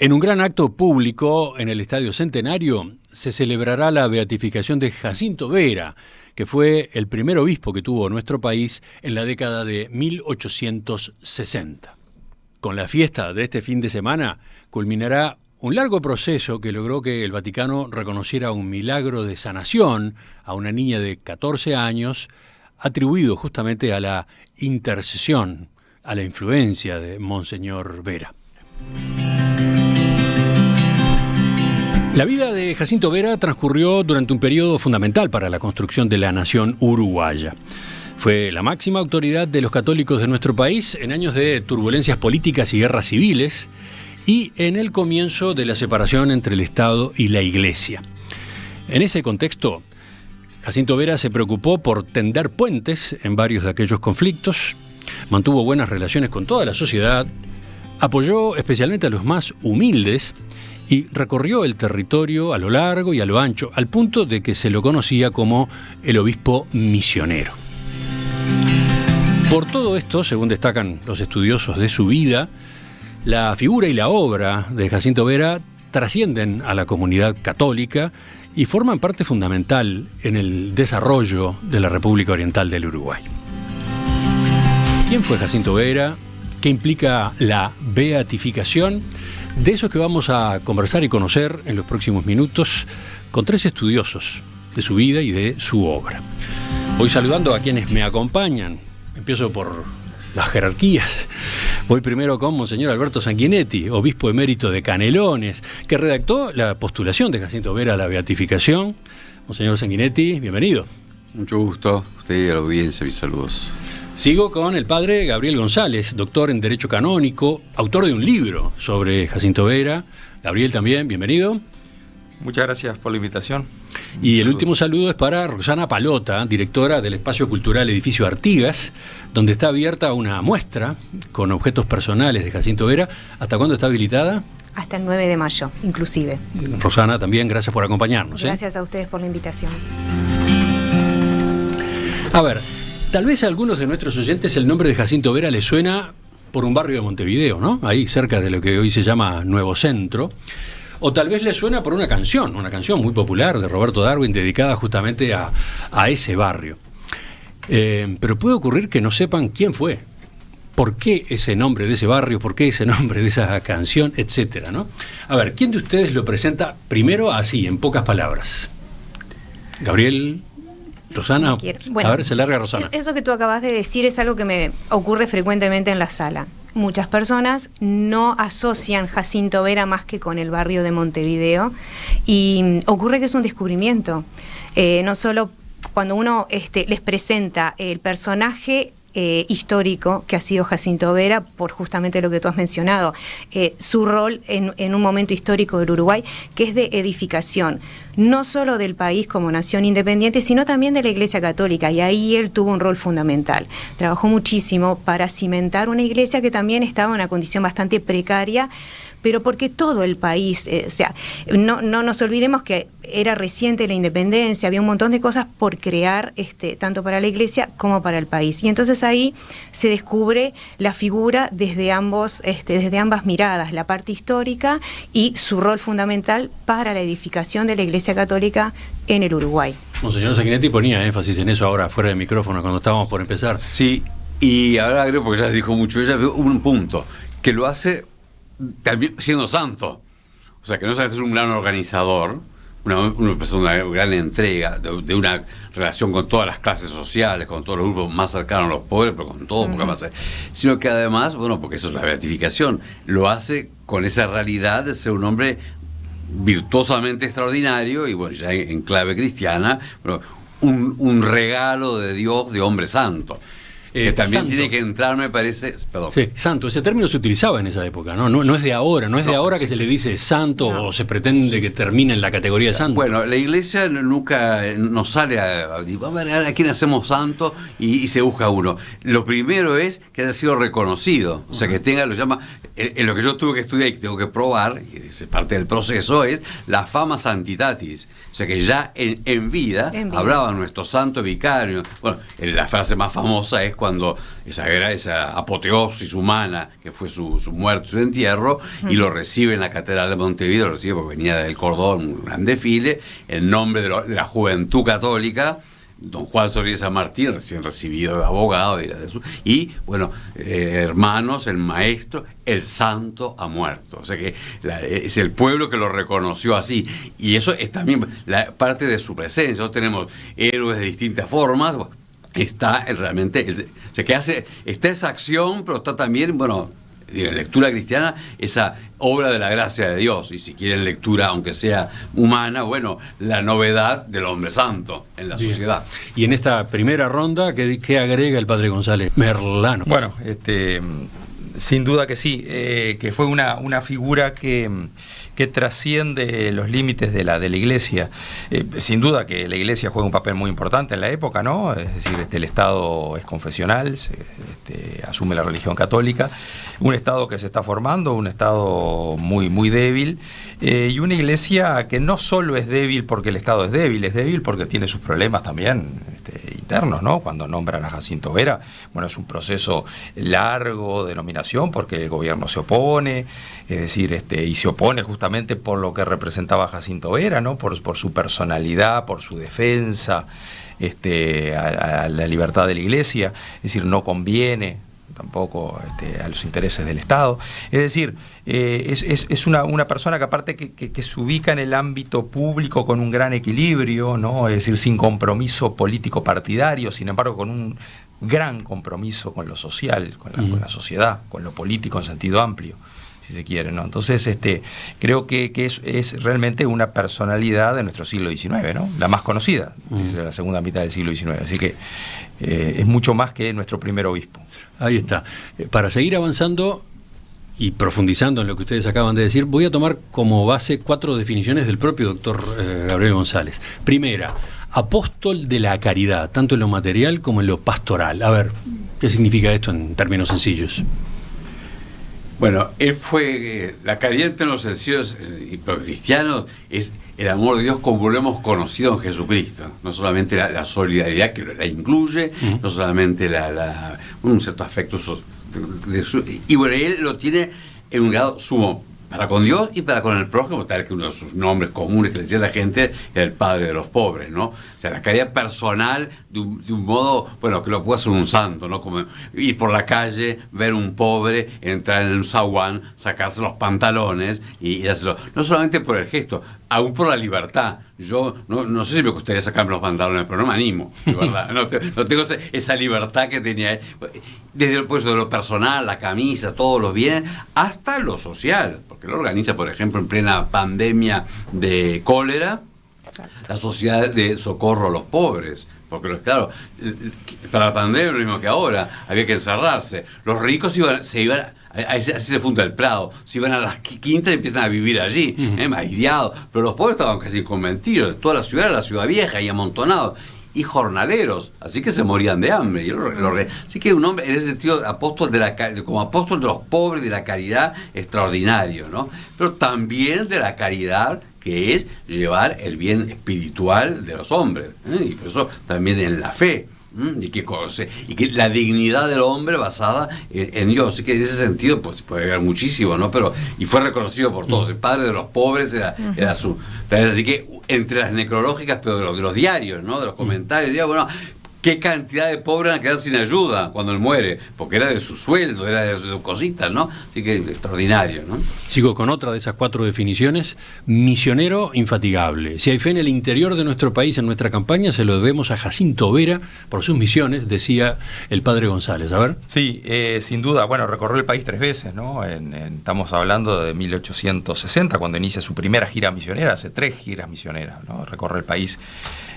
En un gran acto público en el Estadio Centenario se celebrará la beatificación de Jacinto Vera, que fue el primer obispo que tuvo nuestro país en la década de 1860. Con la fiesta de este fin de semana culminará un largo proceso que logró que el Vaticano reconociera un milagro de sanación a una niña de 14 años, atribuido justamente a la intercesión, a la influencia de Monseñor Vera. La vida de Jacinto Vera transcurrió durante un periodo fundamental para la construcción de la nación uruguaya. Fue la máxima autoridad de los católicos de nuestro país en años de turbulencias políticas y guerras civiles y en el comienzo de la separación entre el Estado y la Iglesia. En ese contexto, Jacinto Vera se preocupó por tender puentes en varios de aquellos conflictos, mantuvo buenas relaciones con toda la sociedad, apoyó especialmente a los más humildes y recorrió el territorio a lo largo y a lo ancho, al punto de que se lo conocía como el obispo misionero. Por todo esto, según destacan los estudiosos de su vida, la figura y la obra de Jacinto Vera trascienden a la comunidad católica y forman parte fundamental en el desarrollo de la República Oriental del Uruguay. ¿Quién fue Jacinto Vera? ¿Qué implica la beatificación? De eso es que vamos a conversar y conocer en los próximos minutos con tres estudiosos de su vida y de su obra. Voy saludando a quienes me acompañan. Empiezo por las jerarquías. Voy primero con Monseñor Alberto Sanguinetti, obispo emérito de Canelones, que redactó la postulación de Jacinto Vera a la beatificación. Monseñor Sanguinetti, bienvenido. Mucho gusto, usted y a la audiencia, mis saludos. Sigo con el padre Gabriel González, doctor en Derecho Canónico, autor de un libro sobre Jacinto Vera. Gabriel también, bienvenido. Muchas gracias por la invitación. Y el último saludo es para Rosana Palota, directora del Espacio Cultural Edificio Artigas, donde está abierta una muestra con objetos personales de Jacinto Vera. ¿Hasta cuándo está habilitada? Hasta el 9 de mayo, inclusive. Rosana, también gracias por acompañarnos. Gracias a ustedes por la invitación. A ver, tal vez a algunos de nuestros oyentes el nombre de Jacinto Vera les suena por un barrio de Montevideo, ¿no? Ahí cerca de lo que hoy se llama Nuevo Centro. O tal vez les suena por una canción muy popular de Roberto Darwin dedicada justamente a ese barrio. Pero puede ocurrir que no sepan quién fue, por qué ese nombre de ese barrio, por qué ese nombre de esa canción, etcétera, ¿no? A ver, ¿quién de ustedes lo presenta primero así, en pocas palabras? Gabriel, Rosana, bueno, a ver, se larga Rosana. Eso que tú acabas de decir es algo que me ocurre frecuentemente en la sala. Muchas personas no asocian Jacinto Vera más que con el barrio de Montevideo y ocurre que es un descubrimiento. No solo cuando uno les presenta el personaje histórico que ha sido Jacinto Vera, por justamente lo que tú has mencionado, su rol en un momento histórico del Uruguay, que es de edificación, no solo del país como nación independiente, sino también de la Iglesia Católica, y ahí él tuvo un rol fundamental. Trabajó muchísimo para cimentar una iglesia que también estaba en una condición bastante precaria, pero porque todo el país, no nos olvidemos que era reciente la independencia, había un montón de cosas por crear, tanto para la iglesia como para el país. Y entonces ahí se descubre la figura desde ambas miradas, la parte histórica y su rol fundamental para la edificación de la Iglesia Católica en el Uruguay. Monseñor Sanguinetti ponía énfasis en eso ahora, fuera de micrófono, cuando estábamos por empezar. Sí, y ahora agrego, porque ya dijo mucho, ella veo un punto, que lo hace también siendo santo, o sea que no es un gran organizador, una persona de una gran entrega, de una relación con todas las clases sociales, con todos los grupos más cercanos a los pobres, pero con todo, sino que además, bueno, porque eso es la beatificación, lo hace con esa realidad de ser un hombre virtuosamente extraordinario y bueno, ya en clave cristiana, pero un regalo de Dios de hombre santo. Que también santo. Tiene que entrar, me parece. Perdón. Sí, santo. Ese término se utilizaba en esa época, ¿no? No es de ahora, que se le dice santo o se pretende que termine en la categoría de santo. Bueno, la iglesia nunca nos sale a ver a quién hacemos santo y se busca uno. Lo primero es que haya sido reconocido, o sea, que tenga, lo llama, en lo que yo tuve que estudiar y tengo que probar, y es parte del proceso, es la fama santitatis. O sea, que ya en vida hablaban nuestro santo vicario. Bueno, la frase más famosa es cuando esa apoteosis humana que fue su muerte, su entierro, y lo recibe en la Catedral de Montevideo, lo recibe porque venía del Cordón, un gran desfile, en nombre de la juventud católica, don Juan Soria San Martín, recién recibido de abogado, y bueno, hermanos, el maestro, el santo ha muerto. O sea que es el pueblo que lo reconoció así. Y eso es también parte de su presencia. Nosotros tenemos héroes de distintas formas. Está realmente, está esa acción, pero está también, bueno, en lectura cristiana, esa obra de la gracia de Dios, y si quieren lectura, aunque sea humana, bueno, la novedad del hombre santo en la sociedad. Y en esta primera ronda, ¿qué agrega el padre González Merlano? Bueno, sin duda que sí, que fue una figura que trasciende los límites de la Iglesia. Sin duda que la Iglesia juega un papel muy importante en la época, ¿no? Es decir, el Estado es confesional, asume la religión católica, un Estado que se está formando, un Estado muy, muy débil, y una Iglesia que no solo es débil porque el Estado es débil porque tiene sus problemas también internos, ¿no? Cuando nombran a Jacinto Vera, bueno, es un proceso largo de nominación porque el gobierno se opone, es decir, y se opone justamente por lo que representaba Jacinto Vera, ¿no? Por su personalidad, por su defensa a la libertad de la Iglesia, es decir, no conviene tampoco a los intereses del Estado. Es decir, es una persona que aparte que se ubica en el ámbito público con un gran equilibrio, ¿no? Es decir, sin compromiso político partidario, sin embargo con un gran compromiso con lo social, con la sociedad, con lo político en sentido amplio, si se quiere, ¿no? Entonces, creo que es realmente una personalidad de nuestro siglo XIX, ¿no? La más conocida, desde la segunda mitad del siglo XIX. Así que es mucho más que nuestro primer obispo. Ahí está. Para seguir avanzando y profundizando en lo que ustedes acaban de decir, voy a tomar como base 4 definiciones del propio doctor Gabriel González. Primera, apóstol de la caridad, tanto en lo material como en lo pastoral. A ver, ¿qué significa esto en términos sencillos? Bueno, él fue, la caridad entre los sencillos y cristianos es el amor de Dios como lo hemos conocido en Jesucristo. No solamente la solidaridad que la incluye, no solamente un cierto afecto. Y bueno, él lo tiene en un grado sumo para con Dios y para con el prójimo, tal que uno de sus nombres comunes que le decía la gente era el padre de los pobres, ¿no? O sea, la caridad personal de un modo, bueno, que lo puede hacer un santo, ¿no? Como ir por la calle, ver un pobre, entrar en un zaguán, sacarse los pantalones y hacerlo. No solamente por el gesto, aún por la libertad. Yo no sé si me gustaría sacarme los pantalones, pero no me animo, de verdad. No tengo esa libertad que tenía él. Desde el puesto de lo personal, la camisa, todos los bienes, hasta lo social. Porque lo organiza, por ejemplo, en plena pandemia de cólera, la sociedad de socorro a los pobres. Porque, claro, para la pandemia lo mismo que ahora, había que encerrarse. Los ricos se iban, así se funda el Prado, se iban a las quintas y empiezan a vivir allí, aislados. Pero los pobres estaban casi convertidos, toda la ciudad era la ciudad vieja y amontonados. Y jornaleros, así que se morían de hambre. Así que un hombre, en ese sentido, como apóstol de los pobres, de la caridad, extraordinario, ¿no? Pero también de la caridad, que es llevar el bien espiritual de los hombres, y por eso también en la fe. Y que la dignidad del hombre basada en Dios. Así que en ese sentido pues puede haber muchísimo, ¿no? Pero y fue reconocido por todos. El padre de los pobres era su. Así que entre las necrológicas, pero de los diarios, ¿no? De los comentarios, bueno, qué cantidad de pobres van a quedar sin ayuda cuando él muere, porque era de su sueldo, era de sus cositas, ¿no? Así que extraordinario, ¿no? Sigo con otra de esas 4 definiciones: misionero infatigable. Si hay fe en el interior de nuestro país, en nuestra campaña, se lo debemos a Jacinto Vera por sus misiones, decía el padre González. A ver. Sí, sin duda. Bueno, recorrió el país 3 veces, ¿no? Estamos hablando de 1860, cuando inicia su primera gira misionera, hace 3 giras misioneras, ¿no? Recorre el país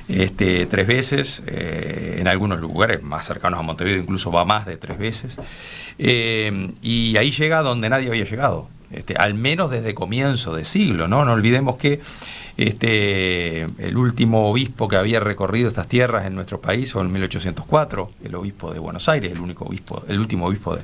3 veces, en algunos lugares más cercanos a Montevideo incluso va más de 3 veces, y ahí llega donde nadie había llegado. al menos desde comienzo de siglo, ¿no? No olvidemos que el último obispo que había recorrido estas tierras en nuestro país fue en 1804, el obispo de Buenos Aires, el último obispo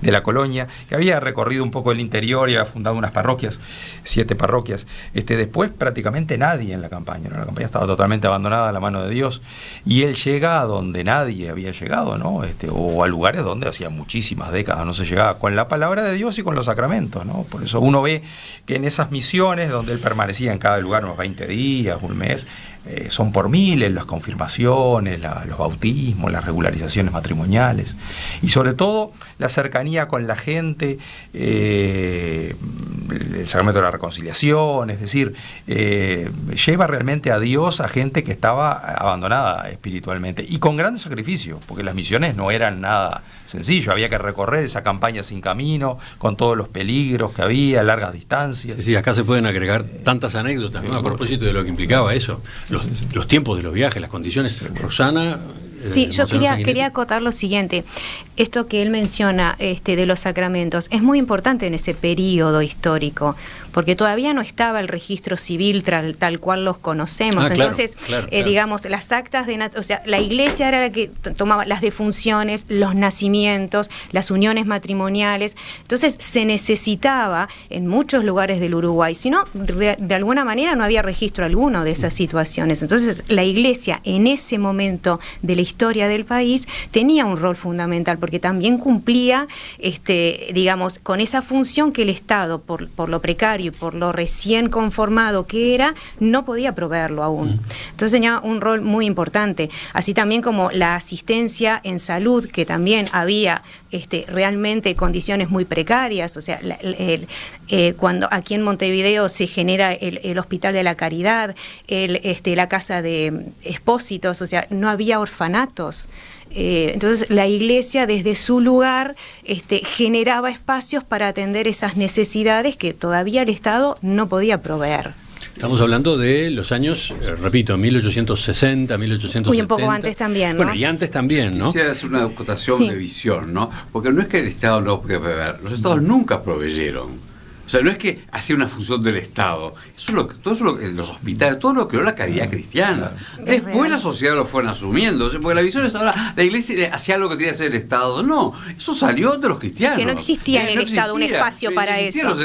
de la colonia, que había recorrido un poco el interior y había fundado unas parroquias, 7 parroquias. Después prácticamente nadie en la campaña, ¿no? La campaña estaba totalmente abandonada a la mano de Dios, y él llega a donde nadie había llegado, ¿no? O a lugares donde hacía muchísimas décadas no se llegaba, con la palabra de Dios y con los sacramentos, ¿no? Por eso uno ve que en esas misiones donde él permanecía en cada lugar unos 20 días, un mes, son por miles las confirmaciones, los bautismos, las regularizaciones matrimoniales, y sobre todo la cercanía con la gente, el sacramento de la reconciliación, es decir, lleva realmente a Dios a gente que estaba abandonada espiritualmente, y con grandes sacrificios, porque las misiones no eran nada sencillo, había que recorrer esa campaña sin camino, con todos los peligros que había, largas distancias. Sí, acá se pueden agregar tantas anécdotas, ¿no? A propósito de lo que implicaba eso. Los tiempos de los viajes, las condiciones. Rosana. Sí, yo quería acotar lo siguiente. Esto que él menciona de los sacramentos es muy importante en ese periodo histórico, porque todavía no estaba el registro civil tal cual los conocemos. Entonces, claro. Digamos, las actas o sea, la iglesia era la que tomaba las defunciones, los nacimientos, las uniones matrimoniales. Entonces, se necesitaba en muchos lugares del Uruguay, si no, de alguna manera no había registro alguno de esas situaciones. Entonces, la iglesia en ese momento de la historia del país tenía un rol fundamental, porque también cumplía, digamos, con esa función que el Estado, por lo precario y por lo recién conformado que era, no podía proveerlo aún. Entonces tenía un rol muy importante, así también como la asistencia en salud, que también había realmente condiciones muy precarias. O sea, cuando aquí en Montevideo se genera el Hospital de la Caridad, la Casa de Expósitos, o sea, no había orfanatos. Entonces la iglesia desde su lugar generaba espacios para atender esas necesidades que todavía el Estado no podía proveer. Estamos hablando de los años, repito, 1860, 1870. Y un poco antes también, ¿no? Bueno, y antes también, ¿no? Quisiera hacer una acotación de visión, ¿no? Porque no es que el Estado no puede proveer, los Estados nunca proveyeron. O sea, no es que hacía una función del Estado. Todo eso los hospitales, todo lo creó la caridad cristiana. Después la sociedad lo fueron asumiendo. O sea, porque la visión es ahora, la iglesia hacía algo que tenía que hacer el Estado. No, eso salió de los cristianos. Que no existía en el Estado un espacio para eso.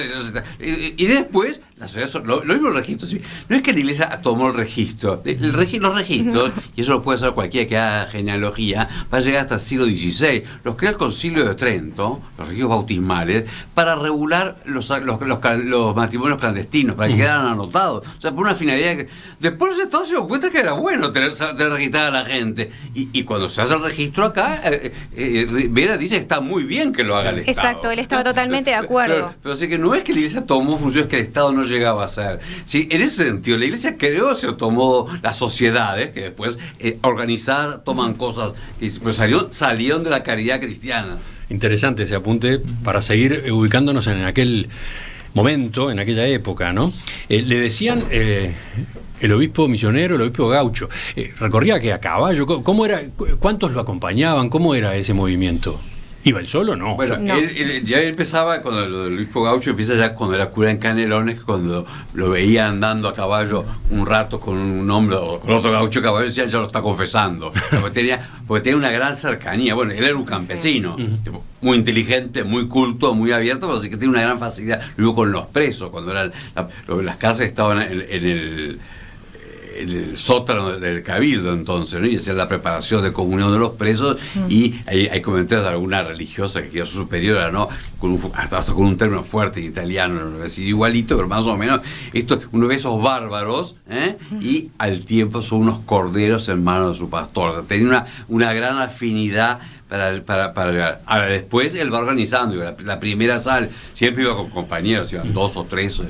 Y después, la sociedad, lo mismo el registro. ¿Sí? No es que la iglesia tomó el registro. Los registros, y eso lo puede hacer cualquiera que haga genealogía, va a llegar hasta el siglo XVI. Los crea el Concilio de Trento, los registros bautismales, para regular los matrimonios clandestinos, para que quedaran anotados. O sea, por una finalidad que... Después los Estados se dieron cuenta que era bueno tener registrada a la gente. Y cuando se hace el registro acá, Vera dice que está muy bien que lo haga el Estado. Exacto, él estaba totalmente de acuerdo. Pero así que no es que la Iglesia tomó funciones que el Estado no llegaba a hacer. Sí, en ese sentido, la Iglesia creó, se tomó las sociedades, que después organizadas toman cosas, pero salieron de la caridad cristiana. Interesante ese apunte para seguir ubicándonos en aquel momento, en aquella época, ¿no? Le decían el obispo misionero, el obispo gaucho. ¿Recorría que a caballo? ¿Cómo era? ¿Cuántos lo acompañaban? ¿Cómo era ese movimiento? ¿Iba él solo? No. Bueno, no. Él ya empezaba, cuando lo del obispo gaucho empieza ya cuando era cura en Canelones, cuando lo veía andando a caballo un rato con un hombre o con otro gaucho a caballo, decía, ya lo está confesando. Porque tenía una gran cercanía. Bueno, él era un campesino, tipo, muy inteligente, muy culto, muy abierto, pero sí que tenía una gran facilidad. Luego con los presos, cuando eran las casas estaban en el sótano del cabildo, entonces, ¿no? Y hacían la preparación de comunión de los presos, y hay comentarios de alguna religiosa que era superior, ¿no? Hasta con un término fuerte en italiano, no decir igualito, pero más o menos, uno ve esos bárbaros, y al tiempo son unos corderos en manos de su pastor. O sea, tenía una gran afinidad para llegar. Ahora, después él va organizando. La primera sal siempre iba con compañeros, iban 2 o 3.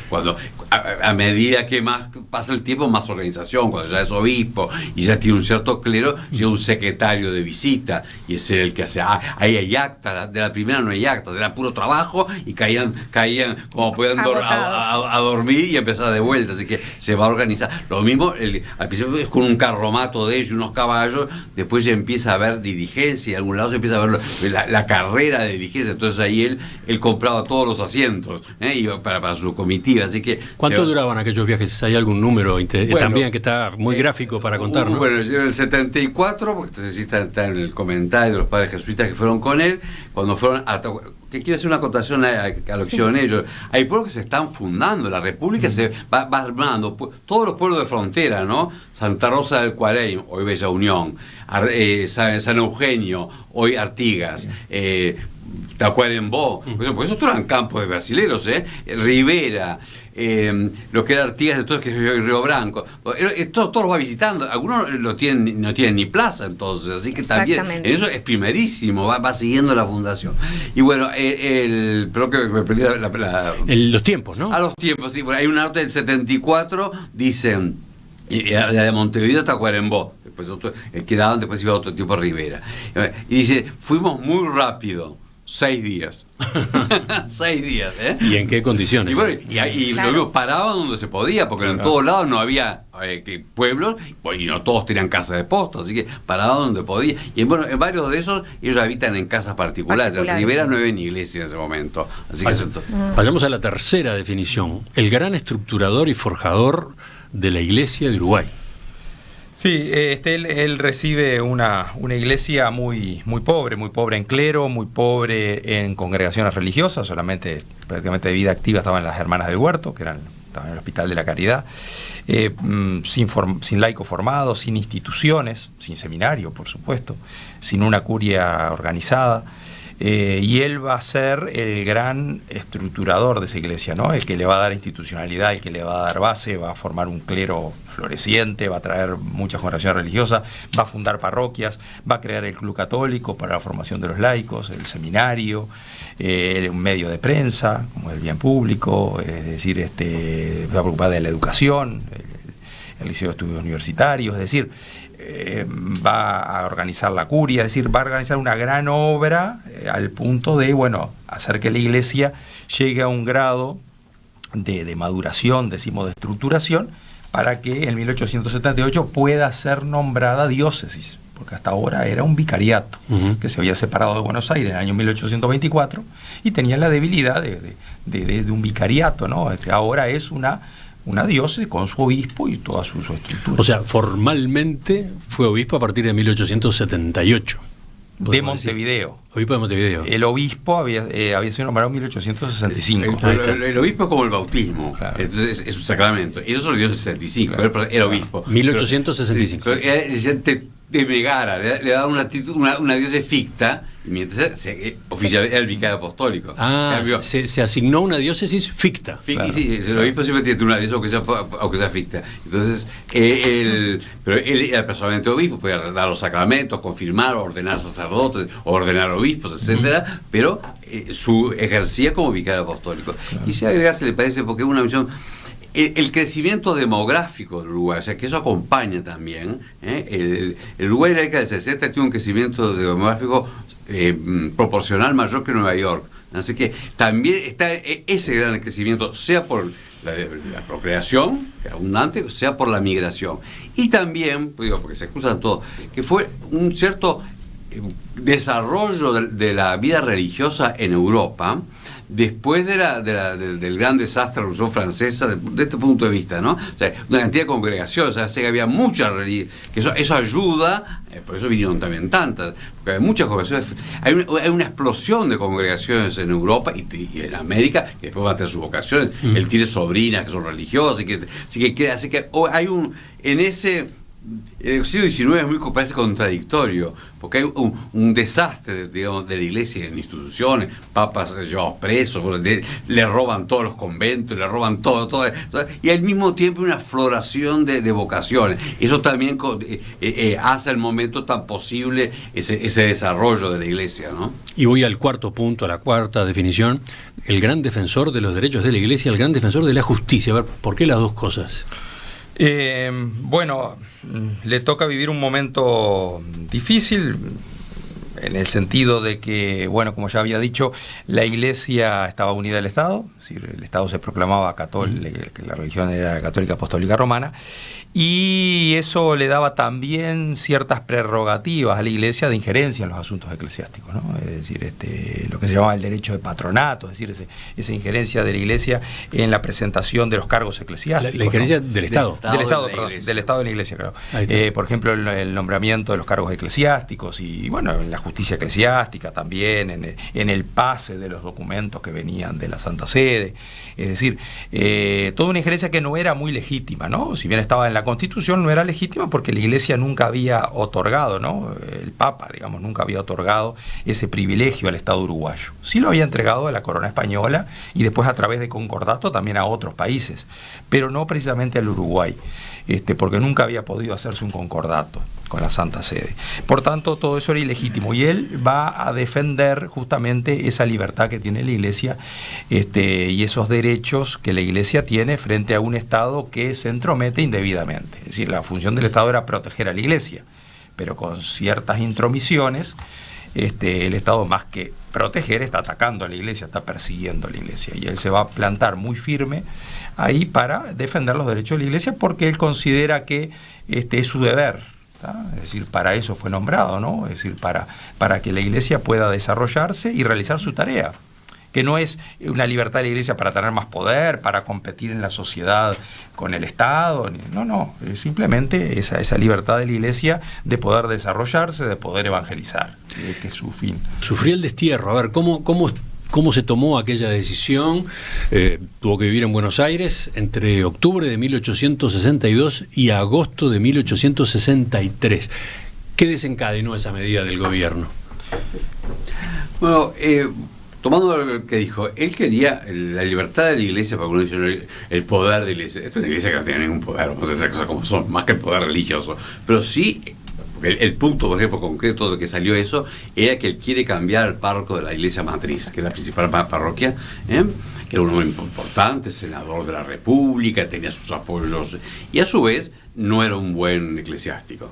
Cuando a medida que más pasa el tiempo, más organización. Cuando ya es obispo y ya tiene un cierto clero, llega un secretario de visita, y es el que hace. Ahí hay actas, de la primera no hay actas, era puro trabajo, y caían como podían a dormir y empezar de vuelta. Así que se va a organizar. Lo mismo, al principio es con un carromato de ellos, unos caballos, después ya empieza a haber dirigencia y en algún lado se empieza a ver la carrera de diligencia. Entonces ahí él compraba todos los asientos para su comitiva. Así que ¿cuánto duraban aquellos viajes? ¿Hay algún número también que está muy gráfico para contar, ¿no? Bueno, en el 74, porque entonces sí está en el comentario de los padres jesuitas que fueron con él, cuando fueron que quiere hacer una acotación a lo que hicieron ellos. Hay pueblos que se están fundando, la República se va armando, todos los pueblos de frontera, ¿no? Santa Rosa del Cuarey, hoy Bella Unión, San Eugenio, hoy Artigas, Tacuarembó, porque esos eran campos de brasileros, Rivera, lo que era Artigas de todo, que es Río Branco, todos los va visitando, algunos no tienen ni plaza entonces, así que también en eso es primerísimo, va siguiendo la fundación. Y bueno, pero que me perdí los tiempos, ¿no? A los tiempos, sí, bueno, hay una nota del 74, dicen, la de Montevideo hasta Tacuarembó, después quedaban, después iba otro tipo Rivera, y dice, fuimos muy rápido. 6 días. 6 días, ¿eh? ¿Y en qué condiciones? Y bueno, claro. Lo mismo, paraban donde se podía, porque en todos lados no había pueblos, y no todos tenían casa de posta, así que paraban donde podía. Y en varios de esos, ellos habitan en casas particulares. En Rivera no había ni iglesia en ese momento. Así que vayamos a la tercera definición. El gran estructurador y forjador de la iglesia de Uruguay. Sí, él recibe una iglesia muy pobre en clero, muy pobre en congregaciones religiosas, solamente prácticamente de vida activa estaban las Hermanas del Huerto, que estaban en el Hospital de la Caridad, sin laico formado, sin instituciones, sin seminario, por supuesto, sin una curia organizada. Y él va a ser el gran estructurador de esa iglesia, ¿no? El que le va a dar institucionalidad, el que le va a dar base, va a formar un clero floreciente, va a traer muchas congregaciones religiosas, va a fundar parroquias, va a crear el Club Católico para la formación de los laicos, el seminario, un medio de prensa, como el bien público, es decir, va a preocupar de la educación, el Liceo de Estudios Universitarios, es decir, va a organizar la curia, es decir, va a organizar una gran obra al punto de, hacer que la iglesia llegue a un grado de maduración, decimos de estructuración, para que en 1878 pueda ser nombrada diócesis, porque hasta ahora era un vicariato que se había separado de Buenos Aires en el año 1824 y tenía la debilidad de un vicariato, ¿no? Ahora es una diócesis con su obispo y toda su estructura. O sea, formalmente fue obispo a partir de 1878. De Montevideo. Obispo de Montevideo. El obispo había sido nombrado en 1865. El obispo es como el bautismo, claro. Entonces es un sacramento. Eso se lo dio en 65, claro. Pero era obispo. 1865. De Megara, le da una diócesis ficta, mientras oficial era el vicario apostólico. Se asignó una diócesis ficta. Claro. Sí, el obispo siempre tiene una diócesis aunque sea ficta. Entonces, pero él era personalmente obispo, podía dar los sacramentos, confirmar, ordenar sacerdotes, ordenar obispos, etcétera, pero ejercía como vicario apostólico. Claro. Y si agregase, le parece, porque es una misión. El crecimiento demográfico del Uruguay, o sea, que eso acompaña también. El Uruguay en la década del 60 tiene un crecimiento demográfico proporcional mayor que Nueva York. Así que también está ese gran crecimiento, sea por la procreación, que es abundante, sea por la migración. Y también, porque se excusan todos, que fue un cierto desarrollo de la vida religiosa en Europa, después del gran desastre de la Revolución Francesa, de este punto de vista, ¿no? O sea, una cantidad de congregaciones, o sea, que había muchas religiones, que eso ayuda, por eso vinieron también tantas, porque hay muchas congregaciones, hay una explosión de congregaciones en Europa y en América, que después van a tener sus vocaciones, él tiene sobrinas que son religiosas, así que hay en ese... El siglo XIX parece contradictorio, porque hay un desastre, digamos, de la iglesia en instituciones, papas llevados presos, le roban todos los conventos, le roban todo, y al mismo tiempo una floración de vocaciones. Eso también hace el momento tan posible ese desarrollo de la iglesia, ¿no? Y voy al cuarto punto, a la cuarta definición: el gran defensor de los derechos de la iglesia, el gran defensor de la justicia. A ver, ¿por qué las dos cosas? Le toca vivir un momento difícil. en el sentido de que, bueno, como ya había dicho, la Iglesia estaba unida al Estado, es decir, el Estado se proclamaba católico, que la religión era católica apostólica romana, y eso le daba también ciertas prerrogativas a la Iglesia de injerencia en los asuntos eclesiásticos, ¿no? Es decir, lo que se llamaba el derecho de patronato, es decir, esa injerencia de la Iglesia en la presentación de los cargos eclesiásticos. La injerencia, ¿no?, del Estado. Del Estado, perdón, del Estado de la Iglesia, claro. Por ejemplo, el nombramiento de los cargos eclesiásticos y, bueno, en la justicia eclesiástica también, en el pase de los documentos que venían de la Santa Sede. Es decir, toda una injerencia que no era muy legítima, ¿no? Si bien estaba en la Constitución, no era legítima porque la Iglesia nunca había otorgado, ¿no? El Papa, digamos, nunca había otorgado ese privilegio al Estado uruguayo. Sí lo había entregado a la corona española y después a través de concordato también a otros países, pero no precisamente al Uruguay, porque nunca había podido hacerse un concordato con la Santa Sede. Por tanto, todo eso era ilegítimo y él va a defender justamente esa libertad que tiene la Iglesia y esos derechos que la Iglesia tiene frente a un Estado que se entromete indebidamente. Es decir, la función del Estado era proteger a la Iglesia, pero con ciertas intromisiones el Estado, más que proteger, está atacando a la Iglesia, está persiguiendo a la Iglesia, y él se va a plantar muy firme ahí para defender los derechos de la Iglesia porque él considera que es su deber, ¿tá? Es decir, para eso fue nombrado, ¿no? Es decir, para que la Iglesia pueda desarrollarse y realizar su tarea, que no es una libertad de la Iglesia para tener más poder, para competir en la sociedad con el Estado, no, es simplemente esa libertad de la Iglesia de poder desarrollarse, de poder evangelizar, que es su fin. Sufrí el destierro. A ver, ¿cómo se tomó aquella decisión? Tuvo que vivir en Buenos Aires entre octubre de 1862 y agosto de 1863. ¿Qué desencadenó esa medida del gobierno? Bueno, tomando lo que dijo, él quería la libertad de la Iglesia, para uno dice el poder de la Iglesia. Esto es una Iglesia que no tiene ningún poder, vamos a hacer cosas como son, más que el poder religioso. Pero sí, el punto, por ejemplo, concreto de que salió eso, era que él quiere cambiar el párroco de la Iglesia Matriz, que es la principal parroquia, que era un hombre importante, senador de la República, tenía sus apoyos, y a su vez no era un buen eclesiástico.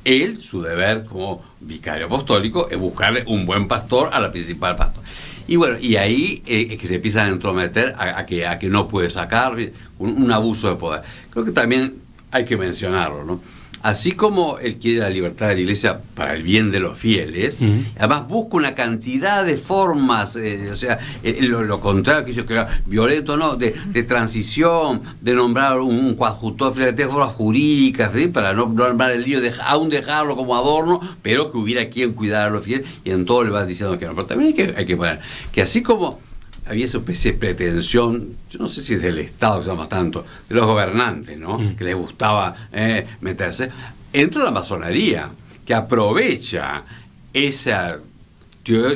Él, su deber como vicario apostólico, es buscarle un buen pastor a la principal pastor. Y bueno, y ahí es que se empiezan a entrometer a que no puede sacar un abuso de poder. Creo que también hay que mencionarlo, ¿no? Así como él quiere la libertad de la Iglesia para el bien de los fieles, además busca una cantidad de formas, lo contrario que hizo, que era violento, ¿no? De transición, de nombrar un coadjutor, de formas jurídicas, ¿sí? Para no armar el lío, aún dejarlo como adorno, pero que hubiera quien cuidara a los fieles, y en todo le va diciendo que no. Pero también hay que poner que así como había esa especie de pretensión, yo no sé si es del Estado, que llamamos tanto, de los gobernantes, ¿no? Que les gustaba meterse. Entra la masonería, que aprovecha ese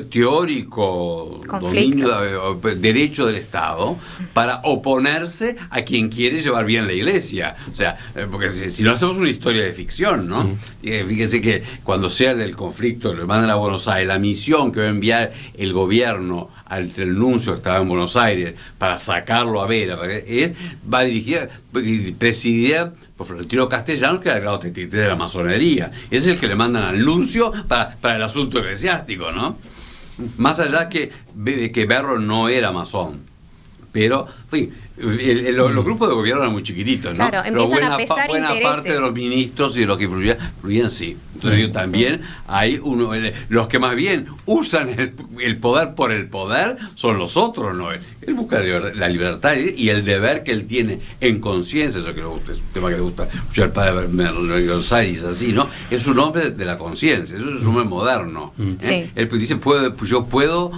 teórico dominio, derecho del Estado, para oponerse a quien quiere llevar bien la Iglesia. O sea, porque si no hacemos una historia de ficción, ¿no? Fíjense que cuando sea el conflicto, lo mandan a Buenos Aires, la misión que va a enviar el gobierno entre el nuncio que estaba en Buenos Aires para sacarlo a Vera, va dirigida, presidida por Florentino Castellanos, que era el grado 33 de la masonería. Ese es el que le mandan al nuncio para el asunto eclesiástico, ¿no? Más allá que Berro no era masón, pero en fin, los grupos de gobierno eran muy chiquititos, ¿no? Claro, pero buena intereses. Parte de los ministros y de los que influían sí. Entonces también hay los que más bien usan el poder por el poder son los otros, ¿no? Él busca la libertad y el deber que él tiene en conciencia, eso que le gusta, es un tema que le gusta mucho al padre González, así, ¿no? Es un hombre de la conciencia, eso es un hombre moderno. Sí. Él dice, yo puedo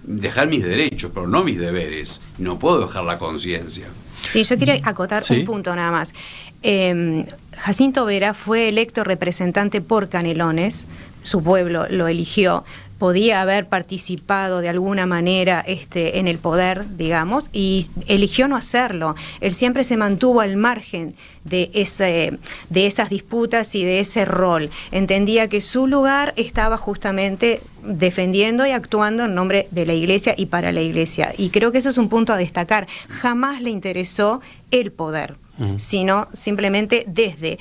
dejar mis derechos, pero no mis deberes. No puedo dejar la conciencia. Sí, yo quiero acotar un punto nada más. Jacinto Vera fue electo representante por Canelones, su pueblo lo eligió, podía haber participado de alguna manera en el poder, digamos, y eligió no hacerlo. Él siempre se mantuvo al margen de esas disputas y de ese rol. Entendía que su lugar estaba justamente defendiendo y actuando en nombre de la Iglesia y para la Iglesia. Y creo que eso es un punto a destacar. Jamás le interesó el poder. sino simplemente desde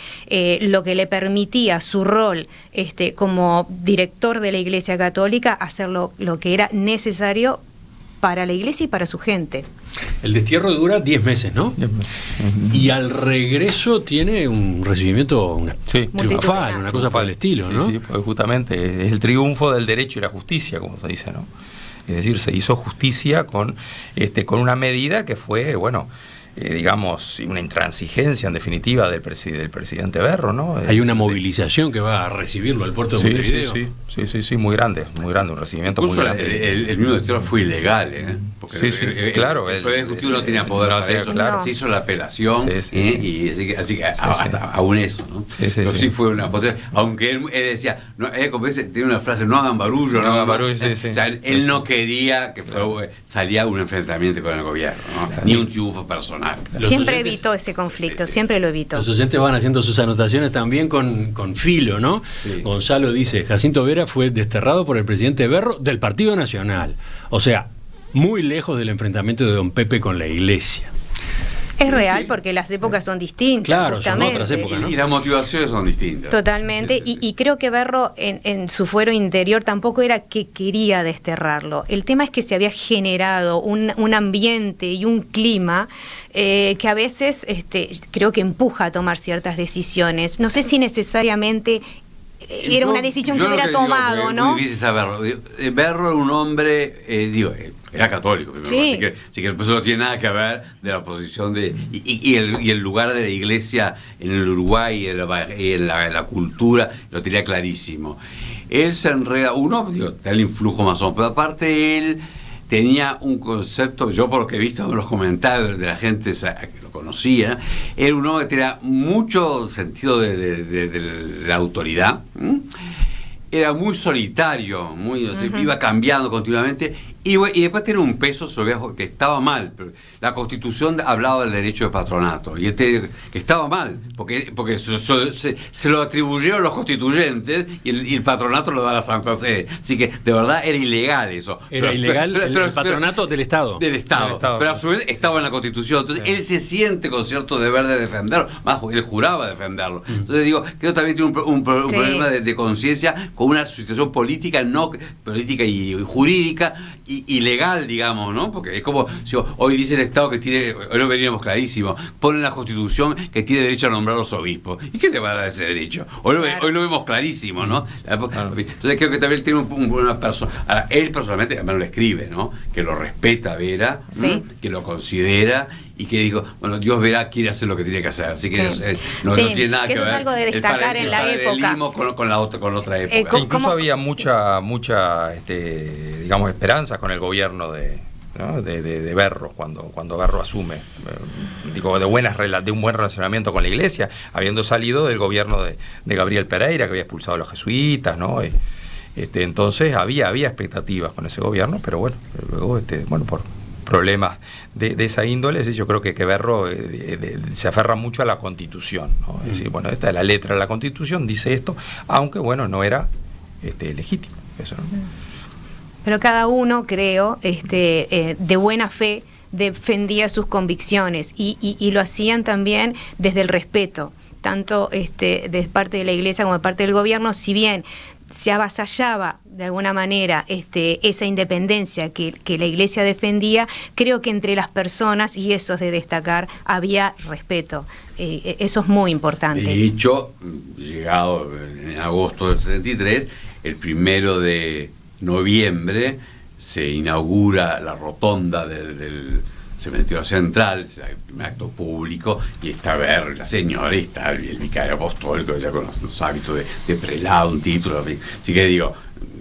lo que le permitía su rol como director de la Iglesia Católica, hacer lo que era necesario para la Iglesia y para su gente. El destierro dura 10 meses, ¿no? 10 meses. Y al regreso tiene un recibimiento triunfal, una cosa Triunfal, por el estilo, ¿no? Sí, porque justamente es el triunfo del derecho y la justicia, como se dice, ¿no? Es decir, se hizo justicia con una medida que fue, bueno, digamos, una intransigencia en definitiva del presidente Berro, ¿no? Hay una movilización que va a recibirlo al puerto de Montevideo. Sí, muy grande, un recibimiento incluso muy grande. el mismo destierro fue ilegal, porque claro. El Poder Ejecutivo no tenía poder para eso. Claro. Se hizo la apelación, y así que hasta aún eso, ¿no? Pero sí fue una potencia. Aunque él decía, no, como dice, tiene una frase, no hagan barullo, no hagan barullo. O sea, él no quería que salía un enfrentamiento con el gobierno, ¿no? Ni un triunfo personal. Siempre evitó ese conflicto, siempre lo evitó. Los oyentes van haciendo sus anotaciones también con filo, ¿no? Sí. Gonzalo dice, Jacinto Vera fue desterrado por el presidente Berro del Partido Nacional. O sea, muy lejos del enfrentamiento de don Pepe con la Iglesia. Es real, porque las épocas son distintas. Claro, justamente. son otras épocas, ¿no? Y las motivaciones son distintas. Totalmente, y creo que Berro en su fuero interior tampoco era que quería desterrarlo. El tema es que se había generado un ambiente y un clima que a veces creo que empuja a tomar ciertas decisiones. No sé si necesariamente era una decisión que hubiera tomado, ¿no? Es muy difícil saberlo. Berro era un hombre, era católico, así que eso no tiene nada que ver de la posición y el lugar de la Iglesia en el Uruguay y en la cultura lo tenía clarísimo. Él se enreda, está el influjo masón, pero aparte él tenía un concepto, yo por lo que he visto en los comentarios de la gente que lo conocía, era un hombre que tenía mucho sentido de la autoridad, era muy solitario, iba cambiando continuamente, y después tenía un peso que estaba mal. La Constitución hablaba del derecho de patronato, y que estaba mal, porque se lo atribuyeron los constituyentes, y el patronato lo da la Santa Sede. Así que de verdad era ilegal eso. Era ilegal el patronato del Estado. Del Estado, pero a su vez estaba en la Constitución. Entonces él se siente con cierto deber de defenderlo, más él juraba defenderlo. Entonces creo que también tiene un problema de conciencia con una situación política y jurídica y legal, digamos, ¿no? Porque es como si hoy dice el Estado que hoy lo veríamos clarísimo, pone en la Constitución que tiene derecho a nombrar a los obispos. ¿Y quién le va a dar ese derecho? Hoy lo vemos clarísimo, ¿no? Entonces creo que también tiene una persona. Ahora, él personalmente además lo escribe, ¿no? Que lo respeta a Vera, que lo considera, y que dijo, bueno, Dios Vera quiere hacer lo que tiene que hacer, así que no tiene nada que ver. Eso es algo de destacar en la época. Con otra época. Incluso había mucha digamos, esperanza con el gobierno de Berro cuando Berro asume, de un buen relacionamiento con la Iglesia, habiendo salido del gobierno de Gabriel Pereira, que había expulsado a los jesuitas, ¿no? Entonces había expectativas con ese gobierno, pero bueno, luego por problemas de esa índole, yo creo que Berro se aferra mucho a la Constitución, ¿no? Es decir, bueno, esta es la letra de la Constitución, dice esto, aunque bueno, no era legítimo eso, ¿no? Pero cada uno, creo, de buena fe defendía sus convicciones y lo hacían también desde el respeto, tanto de parte de la Iglesia como de parte del gobierno, si bien se avasallaba de alguna manera esa independencia que la Iglesia defendía, creo que entre las personas, y eso es de destacar, había respeto. Eso es muy importante. De hecho, llegado en agosto del 63, el 1 de noviembre se inaugura la rotonda del cementerio central, será el primer acto público, y está Berro, la señora, y está el vicario apostólico, ya con los hábitos de prelado, un título, así que digo,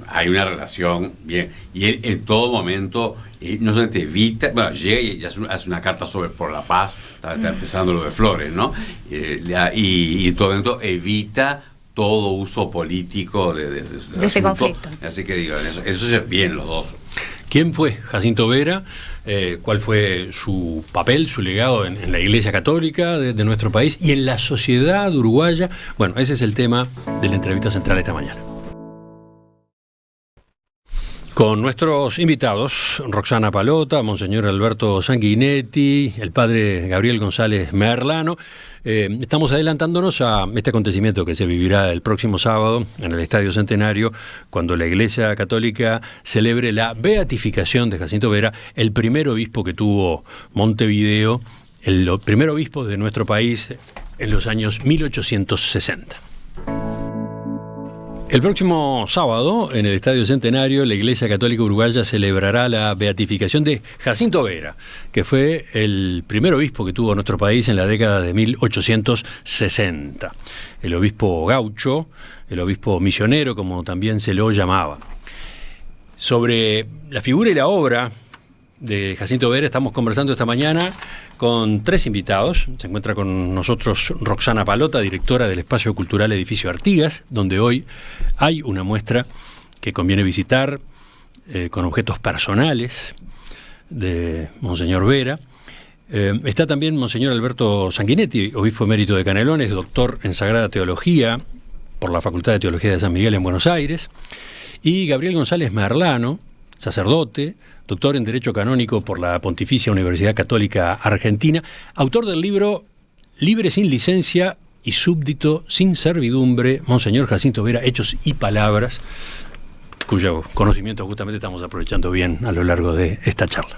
hay una relación bien, y él en todo momento no solamente evita, llega y ya hace una carta por la paz, está empezando lo de Flores, ¿no? Y en todo momento evita todo uso político de ese conflicto. Así que digo, eso es bien los dos. ¿Quién fue Jacinto Vera? ¿Cuál fue su papel, su legado en la Iglesia Católica de nuestro país y en la sociedad uruguaya? Bueno, ese es el tema de la entrevista central esta mañana. Con nuestros invitados, Roxana Palota, Monseñor Alberto Sanguinetti, el padre Gabriel González Merlano. Estamos adelantándonos a este acontecimiento que se vivirá el próximo sábado en el Estadio Centenario, cuando la Iglesia Católica celebre la beatificación de Jacinto Vera, el primer obispo que tuvo Montevideo, el primer obispo de nuestro país en los años 1860. El próximo sábado, en el Estadio Centenario, la Iglesia Católica Uruguaya celebrará la beatificación de Jacinto Vera, que fue el primer obispo que tuvo nuestro país en la década de 1860. El obispo gaucho, el obispo misionero, como también se lo llamaba. Sobre la figura y la obra de Jacinto Vera estamos conversando esta mañana con 3 invitados. Se encuentra con nosotros Roxana Palota, directora del Espacio Cultural Edificio Artigas, donde hoy hay una muestra que conviene visitar con objetos personales de Monseñor Vera. Está también Monseñor Alberto Sanguinetti, obispo emérito de Canelones, doctor en Sagrada Teología por la Facultad de Teología de San Miguel en Buenos Aires, y Gabriel González Merlano, sacerdote, doctor en Derecho Canónico por la Pontificia Universidad Católica Argentina, autor del libro Libre sin licencia y súbdito sin servidumbre, Monseñor Jacinto Vera, Hechos y Palabras, cuyo conocimiento justamente estamos aprovechando bien a lo largo de esta charla.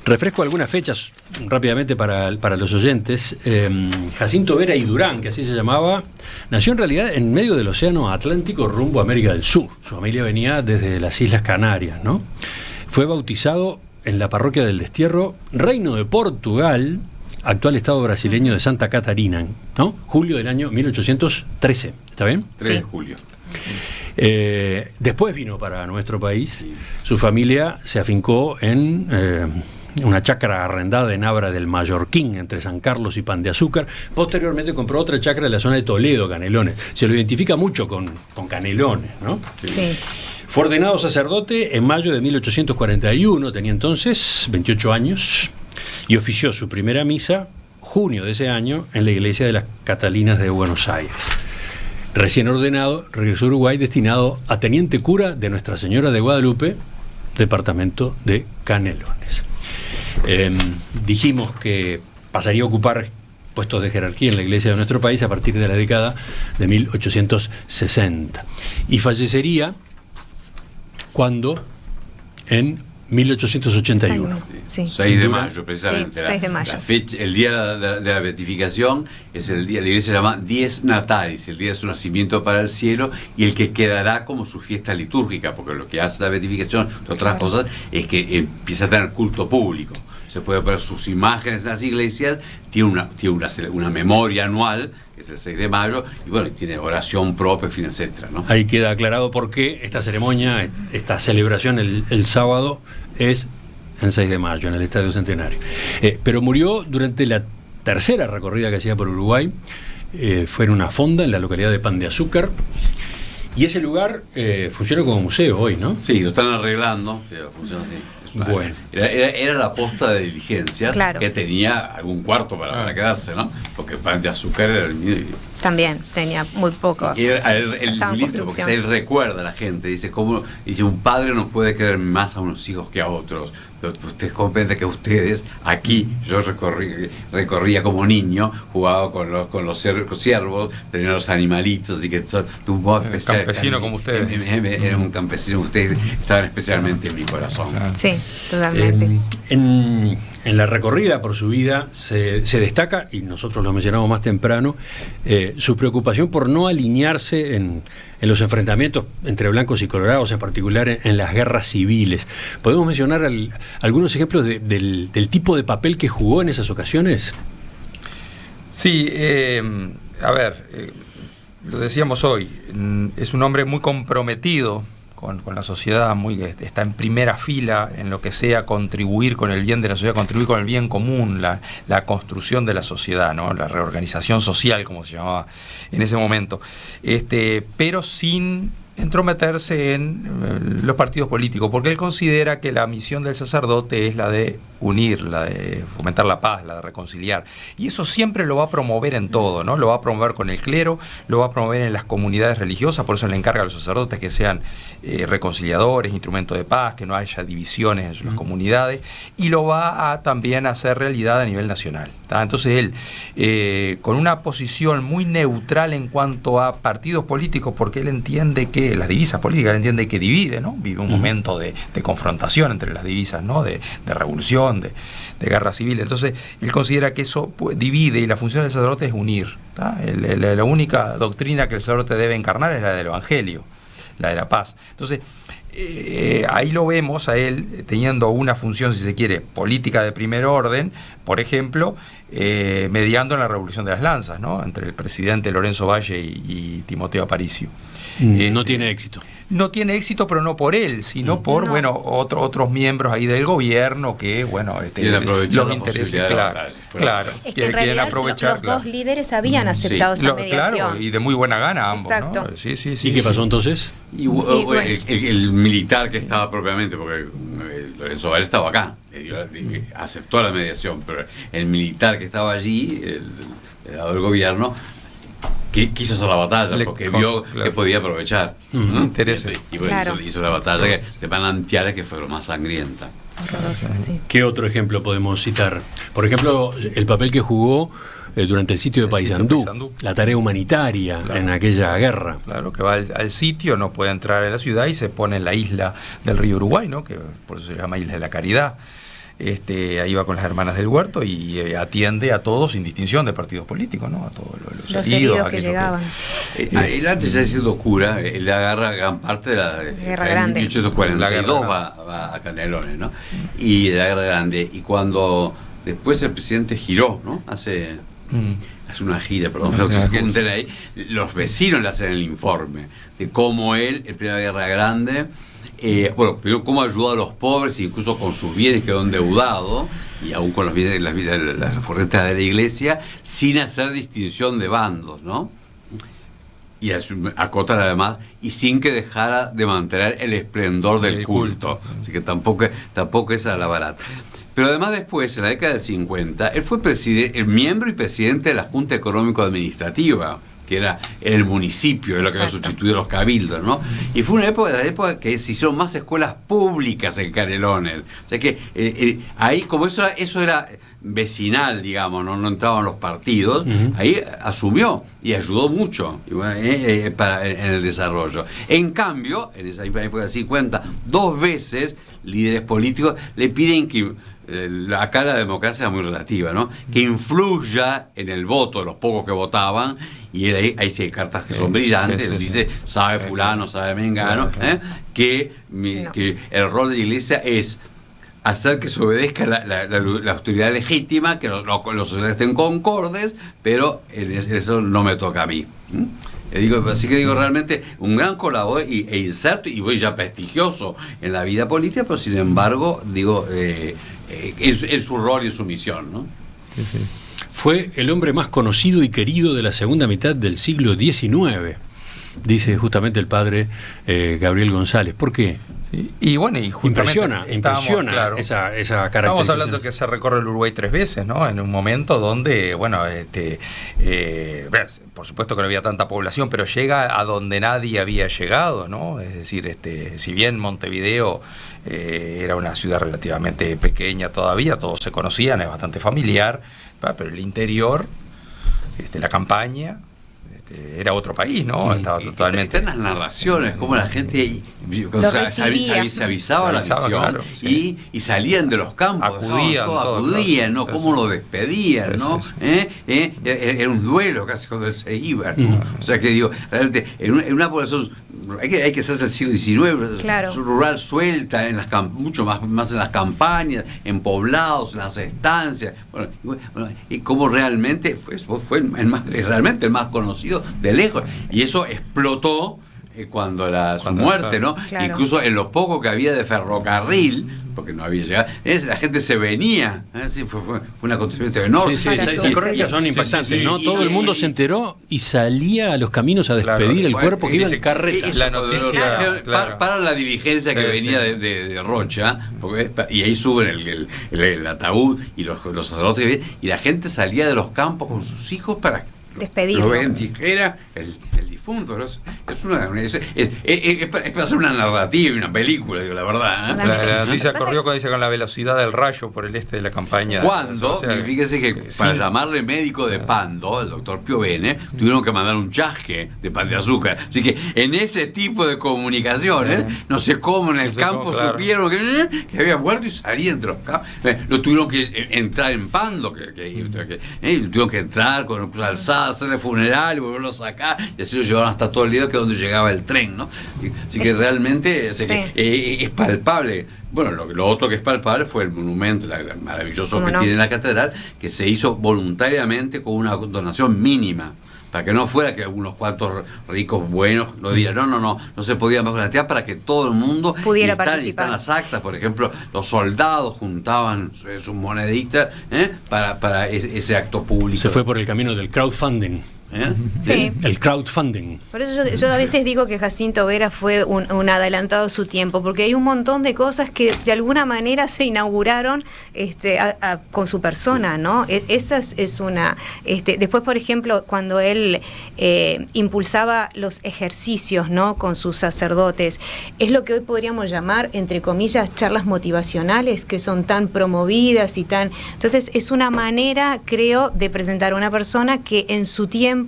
Refresco algunas fechas rápidamente para los oyentes. Jacinto Vera y Durán, que así se llamaba, nació en realidad en medio del Océano Atlántico rumbo a América del Sur. Su familia venía desde las Islas Canarias, ¿no? Fue bautizado en la parroquia del Destierro, Reino de Portugal, actual estado brasileño de Santa Catarina, ¿no? Julio del año 1813. ¿Está bien? 3 de julio. Después vino para nuestro país. Su familia se afincó en una chacra arrendada en Abra del Mallorquín, entre San Carlos y Pan de Azúcar. Posteriormente compró otra chacra en la zona de Toledo, Canelones. Se lo identifica mucho con Canelones, ¿no? Sí. Fue ordenado sacerdote en mayo de 1841, tenía entonces 28 años, y ofició su primera misa, junio de ese año, en la iglesia de las Catalinas de Buenos Aires. Recién ordenado, regresó a Uruguay destinado a teniente cura de Nuestra Señora de Guadalupe, departamento de Canelones. Dijimos que pasaría a ocupar puestos de jerarquía en la iglesia de nuestro país a partir de la década de 1860. Y fallecería cuando en 1881. Sí. 6 de mayo, precisamente. Sí, 6 de mayo. La fecha, el día de la beatificación es el día, la iglesia se llama Dies Natalis, el día de su nacimiento para el cielo, y el que quedará como su fiesta litúrgica, porque lo que hace la beatificación, de otras cosas, es que empieza a tener culto público. Se puede ver sus imágenes en las iglesias, tiene una memoria anual, que es el 6 de mayo, y bueno, tiene oración propia, fin, etcétera, ¿no? Ahí queda aclarado por qué esta ceremonia, esta celebración el sábado es el 6 de mayo, en el Estadio Centenario. Pero murió durante la tercera recorrida que hacía por Uruguay. Fue en una fonda en la localidad de Pan de Azúcar, y ese lugar funciona como museo hoy, ¿no? Sí, lo están arreglando, funciona así. Bueno. Era la posta de diligencias, claro, que tenía algún cuarto para quedarse, ¿no? Porque el Pan de Azúcar era el mío. También tenía muy poco. Y el listo, porque él recuerda a la gente, dice un padre no puede querer más a unos hijos que a otros. Pero usted comprende que ustedes, aquí, yo recorría como niño, jugaba con los ciervos, tenía los animalitos, y que de un modo especial. Campesino como ustedes. Era un campesino, ustedes estaban especialmente en mi corazón. Sí, totalmente. En la recorrida por su vida se destaca, y nosotros lo mencionamos más temprano, su preocupación por no alinearse en los enfrentamientos entre blancos y colorados, en particular en las guerras civiles. ¿Podemos mencionar algunos ejemplos del tipo de papel que jugó en esas ocasiones? Sí, lo decíamos hoy, es un hombre muy comprometido con la sociedad, está en primera fila en lo que sea contribuir con el bien de la sociedad, contribuir con el bien común, la construcción de la sociedad, ¿no? La reorganización social, como se llamaba en ese momento, pero sin entrometerse en los partidos políticos, porque él considera que la misión del sacerdote es la de unir, la de fomentar la paz, la de reconciliar. Y eso siempre lo va a promover en todo, ¿no? Lo va a promover con el clero, lo va a promover en las comunidades religiosas, por eso le encarga a los sacerdotes que sean reconciliadores, instrumentos de paz, que no haya divisiones en las comunidades, y lo va a también hacer realidad a nivel nacional, ¿tá? Entonces él, con una posición muy neutral en cuanto a partidos políticos, porque él entiende que las divisas políticas, él entiende que divide, ¿no? Vive un momento de confrontación entre las divisas, ¿no? De revolución, de guerra civil. Entonces él considera que eso divide, y la función del sacerdote es unir, ¿tá? La única doctrina que el sacerdote debe encarnar es la del Evangelio, la de la paz. Entonces ahí lo vemos a él teniendo una función, si se quiere, política de primer orden, por ejemplo, mediando en la Revolución de las Lanzas, ¿no? Entre el presidente Lorenzo Valle y Timoteo Aparicio. No tiene éxito. No tiene éxito, pero no por él, sino por otros miembros ahí del gobierno que, los intereses, claro, es que en realidad los dos líderes habían aceptado esa mediación. Claro, y de muy buena gana ambos. Exacto. ¿No? Sí, ¿Y qué pasó entonces? El militar que estaba propiamente, porque Lorenzo Valle estaba acá, aceptó la mediación, pero el militar que estaba allí, el lado del gobierno, que quiso hacer la batalla porque vio que podía aprovechar. Intereses. Y bueno, hizo la batalla de Manantiales, que fue lo más sangrienta. Horrorosa, sí. ¿Qué otro ejemplo podemos citar? Por ejemplo, el papel que jugó durante el sitio de Paysandú, la tarea humanitaria en aquella guerra. Claro, que va al sitio, no puede entrar a la ciudad y se pone en la isla del río Uruguay, ¿no? Que por eso se llama Isla de la Caridad. Ahí va con las hermanas del huerto y atiende a todos sin distinción de partidos políticos, ¿no? A todos los heridos que llegaban. Él antes ya siendo cura, él agarra gran parte de la Guerra Grande. En 1842 va a Canelones, ¿no? Y de la Guerra Grande. Y cuando después el presidente giró, ¿no? Hace una gira, perdón, ahí, los vecinos le hacen el informe de cómo él, en Primera Guerra Grande, primero cómo ayudó a los pobres, incluso con sus bienes quedó endeudado, y aún con los bienes, las forretas de la iglesia, sin hacer distinción de bandos, ¿no? Y acotar además, y sin que dejara de mantener el esplendor del culto. Así que tampoco es a la barata. Pero además después, en la década del 50, él fue el miembro y presidente de la Junta Económico-Administrativa, que era el municipio, era lo que había sustituido a los cabildos, ¿no? Y fue una época que se hicieron más escuelas públicas en Canelones. O sea que ahí, como eso era vecinal, digamos, no entraban los partidos, ahí asumió y ayudó mucho en el desarrollo. En cambio, en esa época del 50, 2 veces líderes políticos le piden que acá la democracia es muy relativa, ¿no? Que influya en el voto de los pocos que votaban, y él ahí sí hay cartas que son brillantes, dice, sabe fulano, sabe mengano, que el rol de la iglesia es hacer que se obedezca la autoridad legítima, que los sociedades estén concordes, pero eso no me toca a mí. Así que digo, realmente un gran colaborador e inserto, y ya prestigioso en la vida política, pero sin embargo, digo, en su rol y en su misión, ¿no? Sí. Fue el hombre más conocido y querido de la segunda mitad del siglo XIX, dice justamente el padre Gabriel González. ¿Por qué? Sí. Y bueno, y impresiona claro, esa característica. Estamos hablando que se recorre el Uruguay 3 veces, ¿no? En un momento donde, por supuesto que no había tanta población, pero llega a donde nadie había llegado, ¿no? Es decir, si bien Montevideo era una ciudad relativamente pequeña todavía, todos se conocían, es bastante familiar, pero el interior, la campaña, era otro país, ¿no? Estaba totalmente. Están las narraciones, como la gente se avisaba la misión, claro, sí. y salían de los campos, acudían, ¿no? Cómo lo despedían, ¿no? Era un duelo casi cuando se iban, ¿no? O sea que digo, realmente, en una población hay que hacerse el siglo XIX, claro, rural suelta, mucho más en las campañas, en poblados, en las estancias, y como realmente fue realmente el más conocido de lejos, y eso explotó cuando su muerte, ¿no? Claro. Incluso en lo poco que había de ferrocarril, porque no había llegado, la gente se venía. Sí, fue un acontecimiento enorme. Sí, esas crónicas son impactantes, ¿no? Todo el mundo se enteró y salía a los caminos a despedir el cuerpo que iba en carreta. La noticia, para la diligencia que venía de Rocha, y ahí suben el ataúd y los sacerdotes, y la gente salía de los campos con sus hijos para despedirlo. Lo ven tijera, el difunto. Es para hacer una narrativa y una película, digo, la verdad. La noticia corrió con la velocidad del rayo por el este de la campaña. Cuando, fíjese que para llamarle médico de Pando, el doctor Piovene, tuvieron que mandar un chasque de pan de azúcar. Así que en ese tipo de comunicaciones, no sé cómo en el campo supieron que había muerto y salían entre los campos. Lo tuvieron que entrar en Pando, tuvieron que entrar con alzada, hacerle funeral y volverlo a sacar, y así lo llevaron hasta todo el día, que es donde llegaba el tren, ¿no? Así que realmente es palpable. Bueno, lo otro que es palpable fue el monumento maravilloso que tiene la catedral, que se hizo voluntariamente con una donación mínima, para que no fuera que algunos cuantos ricos buenos lo dieran, no se podía más gratear, para que todo el mundo pudiera participar. Están las actas, por ejemplo, los soldados juntaban sus moneditas para ese acto público. Se fue por el camino del crowdfunding. Sí. El crowdfunding. Por eso yo a veces digo que Jacinto Vera fue un adelantado a su tiempo, porque hay un montón de cosas que de alguna manera se inauguraron con su persona, ¿no? Esa es una... después, por ejemplo, cuando él impulsaba los ejercicios, ¿no?, con sus sacerdotes, es lo que hoy podríamos llamar, entre comillas, charlas motivacionales, que son tan promovidas y tan... Entonces, es una manera, creo, de presentar a una persona que en su tiempo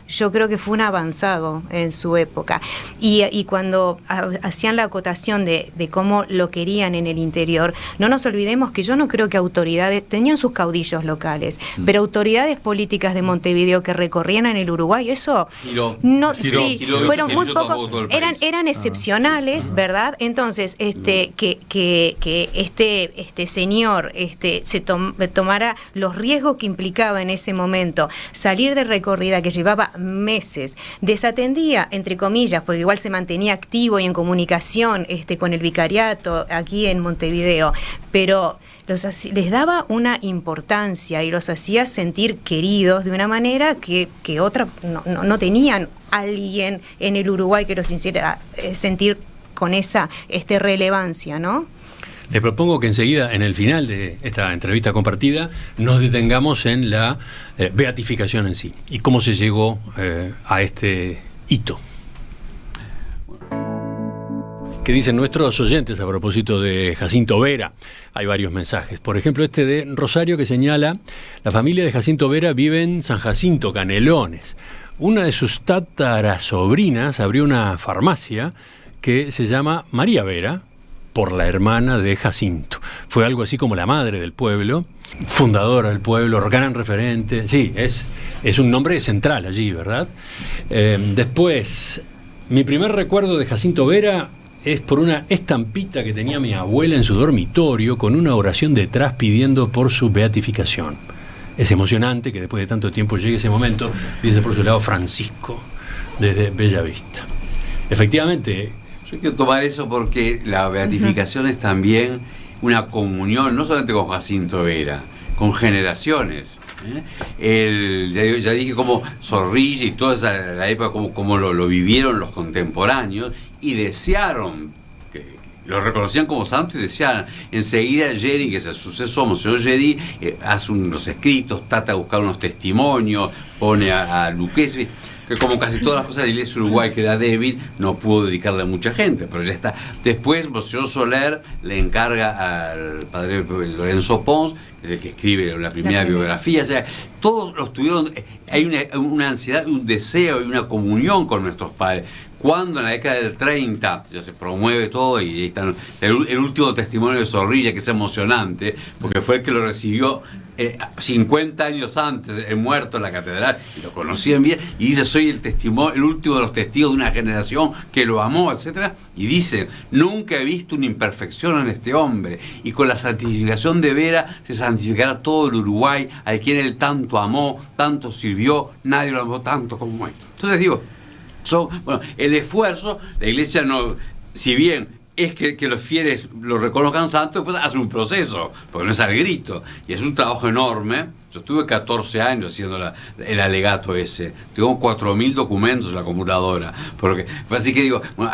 yo creo que fue un avanzado en su época. Y cuando hacían la acotación de cómo lo querían en el interior, no nos olvidemos que yo no creo que autoridades, tenían sus caudillos locales, pero autoridades políticas de Montevideo que recorrían en el Uruguay, eso fueron muy pocos, eran excepcionales, ¿verdad? Entonces, que este señor se tomara los riesgos que implicaba en ese momento, salir de recorrida que llevaba meses, desatendía, entre comillas, porque igual se mantenía activo y en comunicación con el vicariato aquí en Montevideo, pero les daba una importancia y los hacía sentir queridos de una manera que otra no tenían alguien en el Uruguay que los hiciera sentir con esa relevancia, ¿no? Le propongo que enseguida, en el final de esta entrevista compartida, nos detengamos en la beatificación en sí y cómo se llegó a este hito. ¿Qué dicen nuestros oyentes a propósito de Jacinto Vera? Hay varios mensajes. Por ejemplo, de Rosario, que señala: la familia de Jacinto Vera vive en San Jacinto, Canelones. Una de sus tatarasobrinas abrió una farmacia que se llama María Vera, por la hermana de Jacinto. Fue algo así como la madre del pueblo, fundadora del pueblo, gran referente. Sí, es un nombre central allí, ¿verdad? Después, mi primer recuerdo de Jacinto Vera es por una estampita que tenía mi abuela en su dormitorio, con una oración detrás pidiendo por su beatificación. Es emocionante que después de tanto tiempo llegue ese momento, dice por su lado Francisco, desde Bella Vista. Efectivamente, yo quiero tomar eso porque la beatificación es también una comunión, no solamente con Jacinto Vera, con generaciones. Ya dije cómo Zorrilla y toda la época, cómo lo vivieron los contemporáneos y desearon, lo reconocían como santo y deseaban. Enseguida Geri, que es el sucesor, Monseñor Geri, hace unos escritos, trata de buscar unos testimonios, pone a Luquezzi, que como casi todas las cosas de la Iglesia Uruguay, que era débil, no pudo dedicarle a mucha gente, pero ya está. Después, Monseñor Soler le encarga al padre Lorenzo Pons, que es el que escribe la primera biografía. O sea, todos los tuvieron, hay una ansiedad, un deseo y una comunión con nuestros padres. Cuando en la década del 30 ya se promueve todo, y ahí está el último testimonio de Zorrilla, que es emocionante, porque fue el que lo recibió 50 años antes, muerto en la catedral, y lo conocían bien, y dice: soy el último de los testigos de una generación que lo amó, etcétera. Y dice: nunca he visto una imperfección en este hombre, y con la santificación de Vera se santificará todo el Uruguay, al quien él tanto amó, tanto sirvió, nadie lo amó tanto como él. Entonces digo, Bueno, el esfuerzo, la Iglesia no, si bien es que los fieles lo reconozcan santo, pues hace un proceso, porque no es al grito, y es un trabajo enorme. Yo estuve 14 años haciendo el alegato ese, tengo 4.000 documentos en la computadora, porque, así que digo, bueno,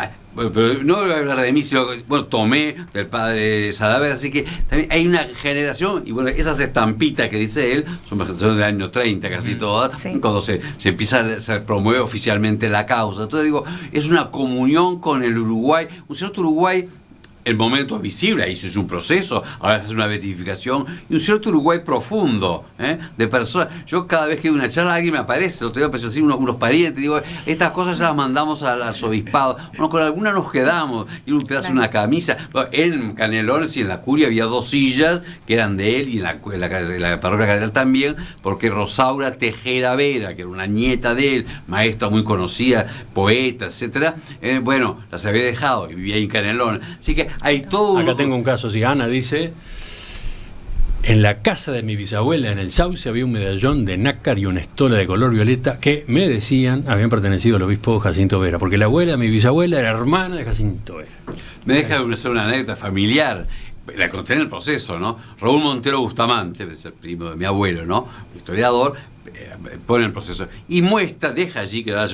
pero no voy a hablar de mí, sino que, bueno, tomé del padre Salaverry, así que también hay una generación, y bueno, esas estampitas que dice él, son del año 30 casi todas, sí, cuando se empieza, se promueve oficialmente la causa. Entonces digo, es una comunión con el Uruguay, un cierto Uruguay. El momento es visible, ahí se hizo un proceso, ahora se hace una beatificación, y un cierto Uruguay profundo, de personas. Yo cada vez que doy una charla, alguien me aparece, el otro día apareció así unos parientes, digo, estas cosas ya las mandamos al arzobispado, bueno, con algunas nos quedamos, y un pedazo de una camisa. En Canelones y en la curia había 2 sillas que eran de él, y en la parroquia catedral también, porque Rosaura Tejera Vera, que era una nieta de él, maestra muy conocida, poeta, etcétera, bueno, las había dejado, y vivía ahí en Canelones. Así que hay todo. Acá tengo un caso, si Ana dice: en la casa de mi bisabuela en el Sauce había un medallón de nácar y una estola de color violeta que me decían habían pertenecido al obispo Jacinto Vera, porque la abuela de mi bisabuela era hermana de Jacinto Vera. Me deja hacer una anécdota familiar, la conté en el proceso, ¿no? Raúl Montero Bustamante, es el primo de mi abuelo, ¿no? Historiador, pone el proceso y muestra, deja allí, que la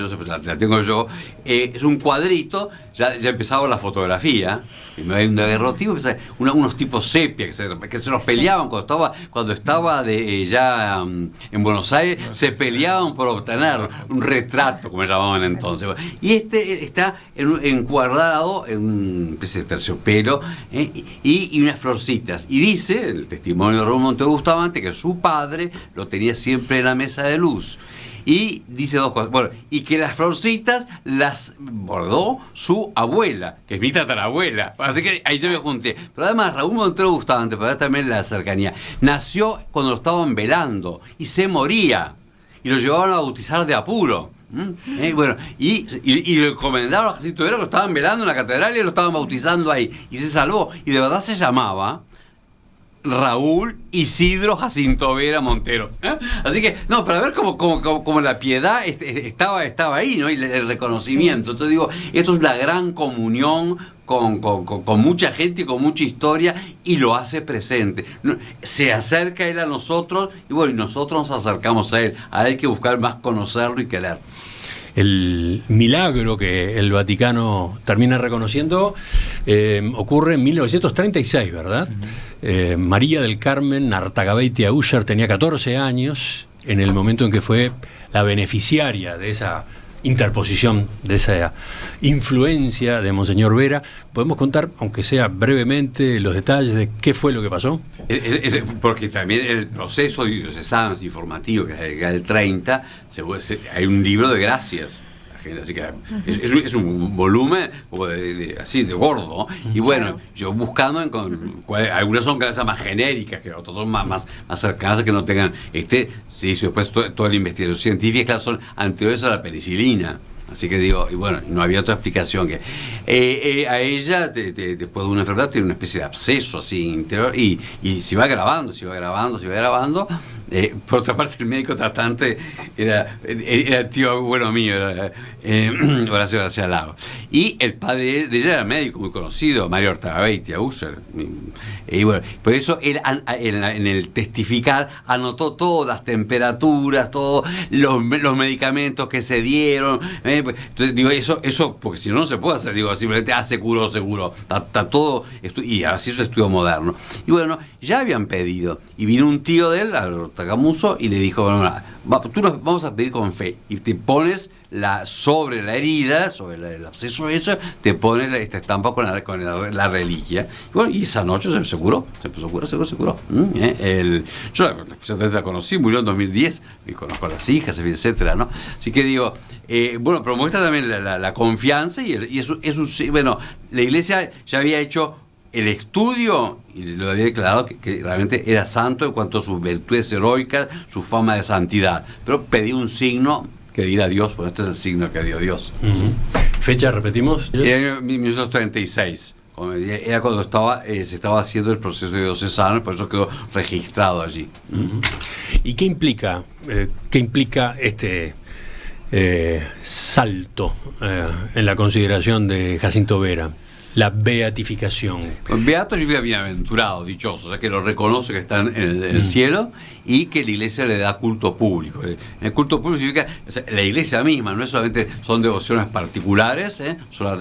tengo yo, es un cuadrito, ya empezaba la fotografía, y me hay un daguerrotipo, unos tipos sepia que se los peleaban cuando estaba ya en Buenos Aires, se peleaban por obtener un retrato, como llamaban entonces. Y este está encuadrado en una especie de terciopelo, y unas florcitas. Y dice, el testimonio de Raúl Montero Bustamante, que su padre lo tenía siempre en la mesa de luz. Y dice 2 cosas. Bueno, y que las florcitas las bordó su abuela, que es mi tatarabuela. Así que ahí yo me junté. Pero además, Raúl Montero Bustamante, para ver también la cercanía, nació cuando lo estaban velando y se moría. Y lo llevaban a bautizar de apuro. Bueno, y le encomendaron a Jacinto Vera, que lo estaban velando en la catedral y lo estaban bautizando ahí. Y se salvó. Y de verdad se llamaba Raúl Isidro Jacinto Vera Montero. Así que, no, para ver cómo la piedad estaba ahí, ¿no? Y el reconocimiento. Entonces digo, esto es una gran comunión con mucha gente y con mucha historia, y lo hace presente. Se acerca él a nosotros, y bueno, y nosotros nos acercamos a él. Hay que buscar más conocerlo y querer. El milagro que el Vaticano termina reconociendo ocurre en 1936, ¿verdad? Uh-huh. María del Carmen Artagabeitia Uller tenía 14 años en el momento en que fue la beneficiaria de esa interposición, de esa influencia de Monseñor Vera. ¿Podemos contar, aunque sea brevemente, los detalles de qué fue lo que pasó? Porque también el proceso diocesano informativo, que es el 30, hay un libro de gracias. Así que es un volumen así de gordo. Y bueno, yo buscando, algunas son gracias más genéricas, que otras son más cercanas, que no tengan. Se hizo después toda la investigación científica, claro, son anteriores a la penicilina. Así que digo, y bueno, no había otra explicación que a ella, después de una enfermedad, tiene una especie de absceso así interior, y se va grabando. Por otra parte, el médico tratante era el tío bueno mío, Horacio García Lago. Y el padre de ella era médico muy conocido, Mario Artagabeitia Uller. Y bueno, por eso él en el testificar anotó todas las temperaturas, todos los medicamentos que se dieron. Entonces digo, eso porque si no se puede hacer, digo, simplemente seguro. Está todo, y así es un estudio moderno. Y bueno, ya habían pedido. Y vino un tío de él, Tacamuso, y le dijo, bueno, tú nos vamos a pedir con fe, y te pones sobre la herida, sobre el absceso, eso, te pones esta estampa con la reliquia. Y bueno, y esa noche se empezó a curar. Yo la conocí, murió en 2010, y conozco a las hijas, etcétera, ¿no? Así que digo, bueno, pero muestra también la confianza, y eso bueno, la Iglesia ya había hecho el estudio, y lo había declarado que realmente era santo en cuanto a sus virtudes heroicas, su fama de santidad, pero pedí un signo que diera Dios, pues este es el signo que dio Dios. Uh-huh. ¿Fecha, repetimos? Era 1936, era cuando se estaba haciendo el proceso diocesano, por eso quedó registrado allí. Uh-huh. ¿Y qué implica salto en la consideración de Jacinto Vera? La beatificación. Beato significa bienaventurado, dichoso, o sea que lo reconoce que está en el cielo y que la iglesia le da culto público. El culto público significa, o sea, la iglesia misma, no es solamente son devociones particulares,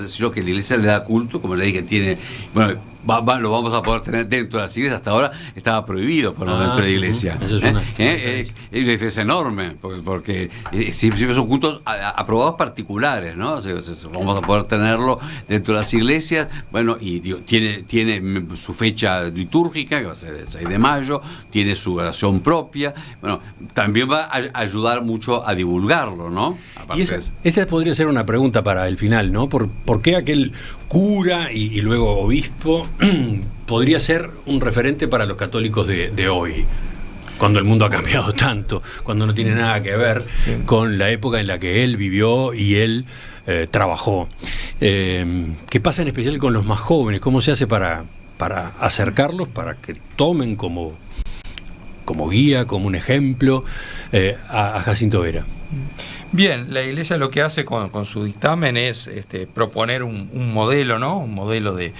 sino que la iglesia le da culto, como le dije, tiene, bueno, lo vamos a poder tener dentro de las iglesias. Hasta ahora estaba prohibido ponerlo dentro de la iglesia. Eso es una es enorme, porque siempre son cultos aprobados particulares, ¿no? O sea, vamos a poder tenerlo dentro de las iglesias. Bueno, y tiene su fecha litúrgica, que va a ser el 6 de mayo, tiene su oración propia. Bueno, también va a ayudar mucho a divulgarlo, ¿no? Y esa podría ser una pregunta para el final, ¿no? ¿Por qué aquel cura y luego obispo podría ser un referente para los católicos de hoy, cuando el mundo ha cambiado tanto, cuando no tiene nada que ver con la época en la que él vivió y él trabajó? ¿Qué pasa en especial con los más jóvenes? ¿Cómo se hace para acercarlos, para que tomen como guía, como un ejemplo a Jacinto Vera? Bien, la Iglesia lo que hace con su dictamen es proponer un modelo, ¿no? Un modelo de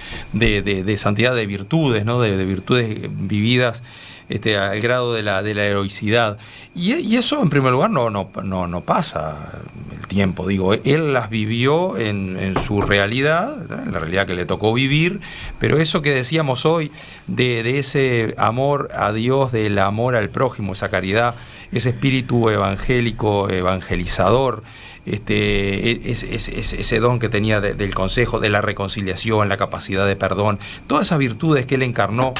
santidad, de virtudes, ¿no? De virtudes vividas al grado de la heroicidad. Y eso, en primer lugar, no pasa el tiempo. Digo, él las vivió en su realidad, ¿no? En la realidad que le tocó vivir, pero eso que decíamos hoy de ese amor a Dios, del amor al prójimo, esa caridad, ese espíritu evangélico, evangelizador, ese don que tenía del consejo, de la reconciliación, la capacidad de perdón, todas esas virtudes que él encarnó,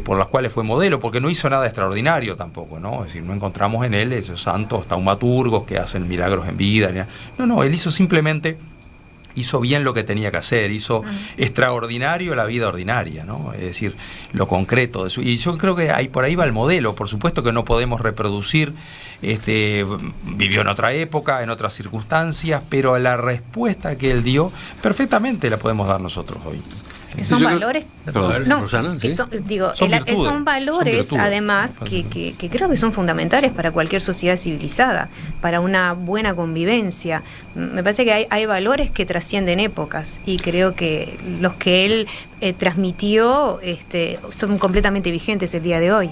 por las cuales fue modelo, porque no hizo nada extraordinario tampoco, ¿no? Es decir, no encontramos en él esos santos taumaturgos que hacen milagros en vida. No, él hizo bien lo que tenía que hacer, hizo extraordinario la vida ordinaria, ¿no? Es decir, lo concreto de y yo creo que por ahí va el modelo. Por supuesto que no podemos reproducir, vivió en otra época, en otras circunstancias, pero la respuesta que él dio perfectamente la podemos dar nosotros hoy. Que son valores, Rosana, ¿sí? son valores además que creo que son fundamentales para cualquier sociedad civilizada, para una buena convivencia. Me parece que hay valores que trascienden épocas y creo que los que él transmitió son completamente vigentes el día de hoy.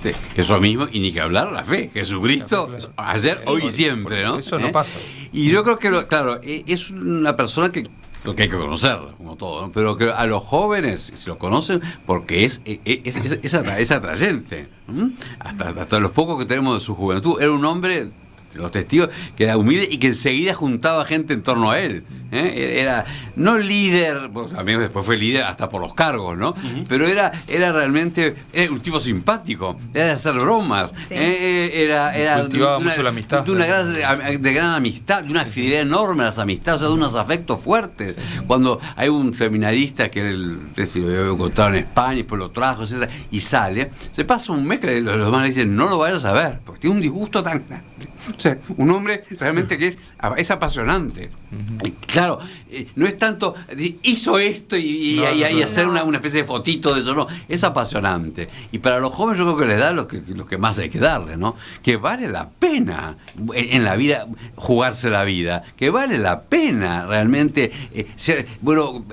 Sí, eso mismo, y ni que hablar la fe. Jesucristo, ayer, hoy y siempre, ¿no? Eso no pasa. Y yo creo que, es una persona que hay que conocerlo, como todo, ¿no? Pero que a los jóvenes se lo conocen porque es atrayente. Hasta los pocos que tenemos de su juventud. Era un hombre, los testigos, que era humilde y que enseguida juntaba gente en torno a él. Era no líder, pues también después fue líder hasta por los cargos, ¿no? Pero era realmente un tipo simpático, era de hacer bromas, sí. Cultivaba mucho la amistad, de gran amistad, de una fidelidad enorme a las amistades, o sea, de unos afectos fuertes. Cuando hay un seminarista que él lo encontraron en España y pues lo trajo, etcétera, y sale, se pasa un mes que los demás le dicen no lo vayas a ver, porque tiene un disgusto tan grande. O sea, un hombre realmente que es apasionante. Y claro, no es tanto hizo esto y hacer una especie de fotito de eso, no, es apasionante. Y para los jóvenes yo creo que les da lo que más hay que darle, ¿no? Que vale la pena en la vida jugarse la vida, que vale la pena realmente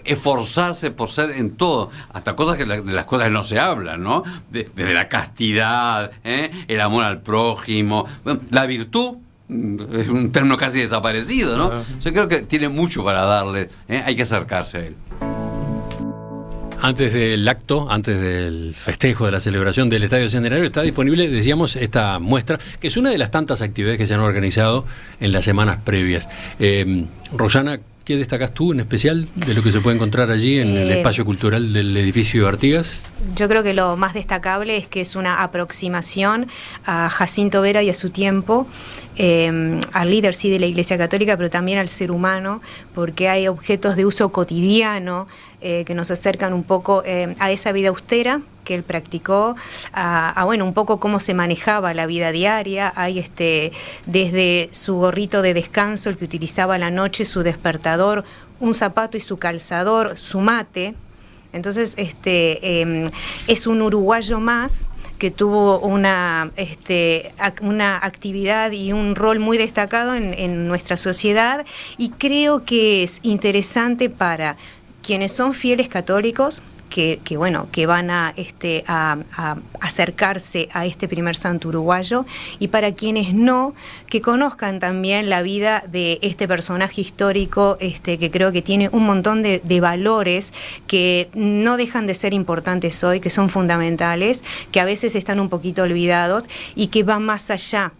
esforzarse por ser en todo, hasta cosas de las cosas que no se hablan, ¿no? Desde la castidad, el amor al prójimo, la virtud. Es un término casi desaparecido, ¿no? Yo creo que tiene mucho para darle, hay que acercarse a él. Antes del acto, antes del festejo de la celebración del Estadio Centenario, está disponible, decíamos, esta muestra, que es una de las tantas actividades que se han organizado en las semanas previas. Rosana, ¿qué destacas tú en especial de lo que se puede encontrar allí en el espacio cultural del edificio Artigas? Yo creo que lo más destacable es que es una aproximación a Jacinto Vera y a su tiempo, al líder sí de la Iglesia Católica, pero también al ser humano, porque hay objetos de uso cotidiano que nos acercan un poco a esa vida austera que él practicó, a un poco cómo se manejaba la vida diaria. Hay desde su gorrito de descanso, el que utilizaba a la noche, su despertador, un zapato y su calzador, su mate. Entonces es un uruguayo más que tuvo una actividad y un rol muy destacado en nuestra sociedad, y creo que es interesante para quienes son fieles católicos, que van a acercarse a este primer santo uruguayo, y para quienes no, que conozcan también la vida de este personaje histórico, que creo que tiene un montón de valores que no dejan de ser importantes hoy, que son fundamentales, que a veces están un poquito olvidados y que van más allá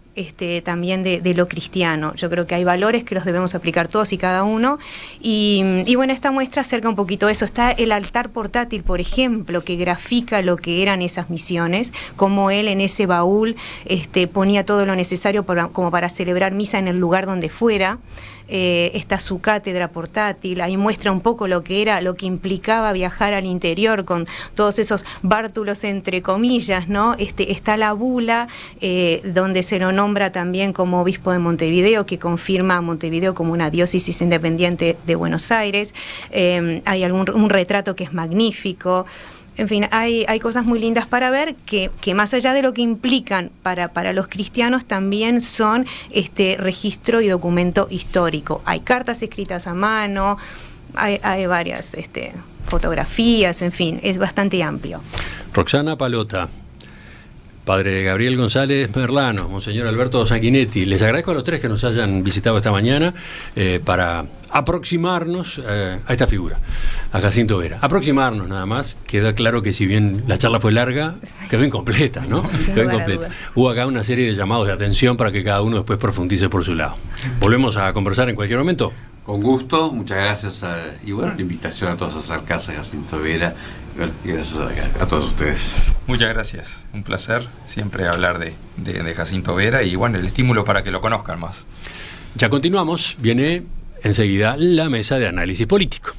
también de lo cristiano. Yo creo que hay valores que los debemos aplicar todos y cada uno, y bueno, esta muestra acerca un poquito eso. Está el altar portátil, por ejemplo, que grafica lo que eran esas misiones, como él en ese baúl ponía todo lo necesario como para celebrar misa en el lugar donde fuera. Está su cátedra portátil, ahí muestra un poco lo que implicaba viajar al interior con todos esos bártulos entre comillas, ¿no? Está la bula, donde se lo nombra también como obispo de Montevideo, que confirma a Montevideo como una diócesis independiente de Buenos Aires. Hay un retrato que es magnífico. En fin, hay cosas muy lindas para ver que más allá de lo que implican para los cristianos, también son registro y documento histórico. Hay cartas escritas a mano, hay varias fotografías, en fin, es bastante amplio. Roxana Palota, Padre Gabriel González Merlano, Monseñor Alberto Sanguinetti, les agradezco a los tres que nos hayan visitado esta mañana para aproximarnos a esta figura, a Jacinto Vera. Aproximarnos nada más. Queda claro que si bien la charla fue larga, quedó incompleta, ¿no? Quedó incompleta. Hubo acá una serie de llamados de atención para que cada uno después profundice por su lado. Volvemos a conversar en cualquier momento. Con gusto, muchas gracias y bueno, la invitación a todos a acercarse a Jacinto Vera. Y gracias a todos ustedes. Muchas gracias, un placer siempre hablar de Jacinto Vera, y bueno, el estímulo para que lo conozcan más. Ya continuamos, viene enseguida la mesa de análisis político.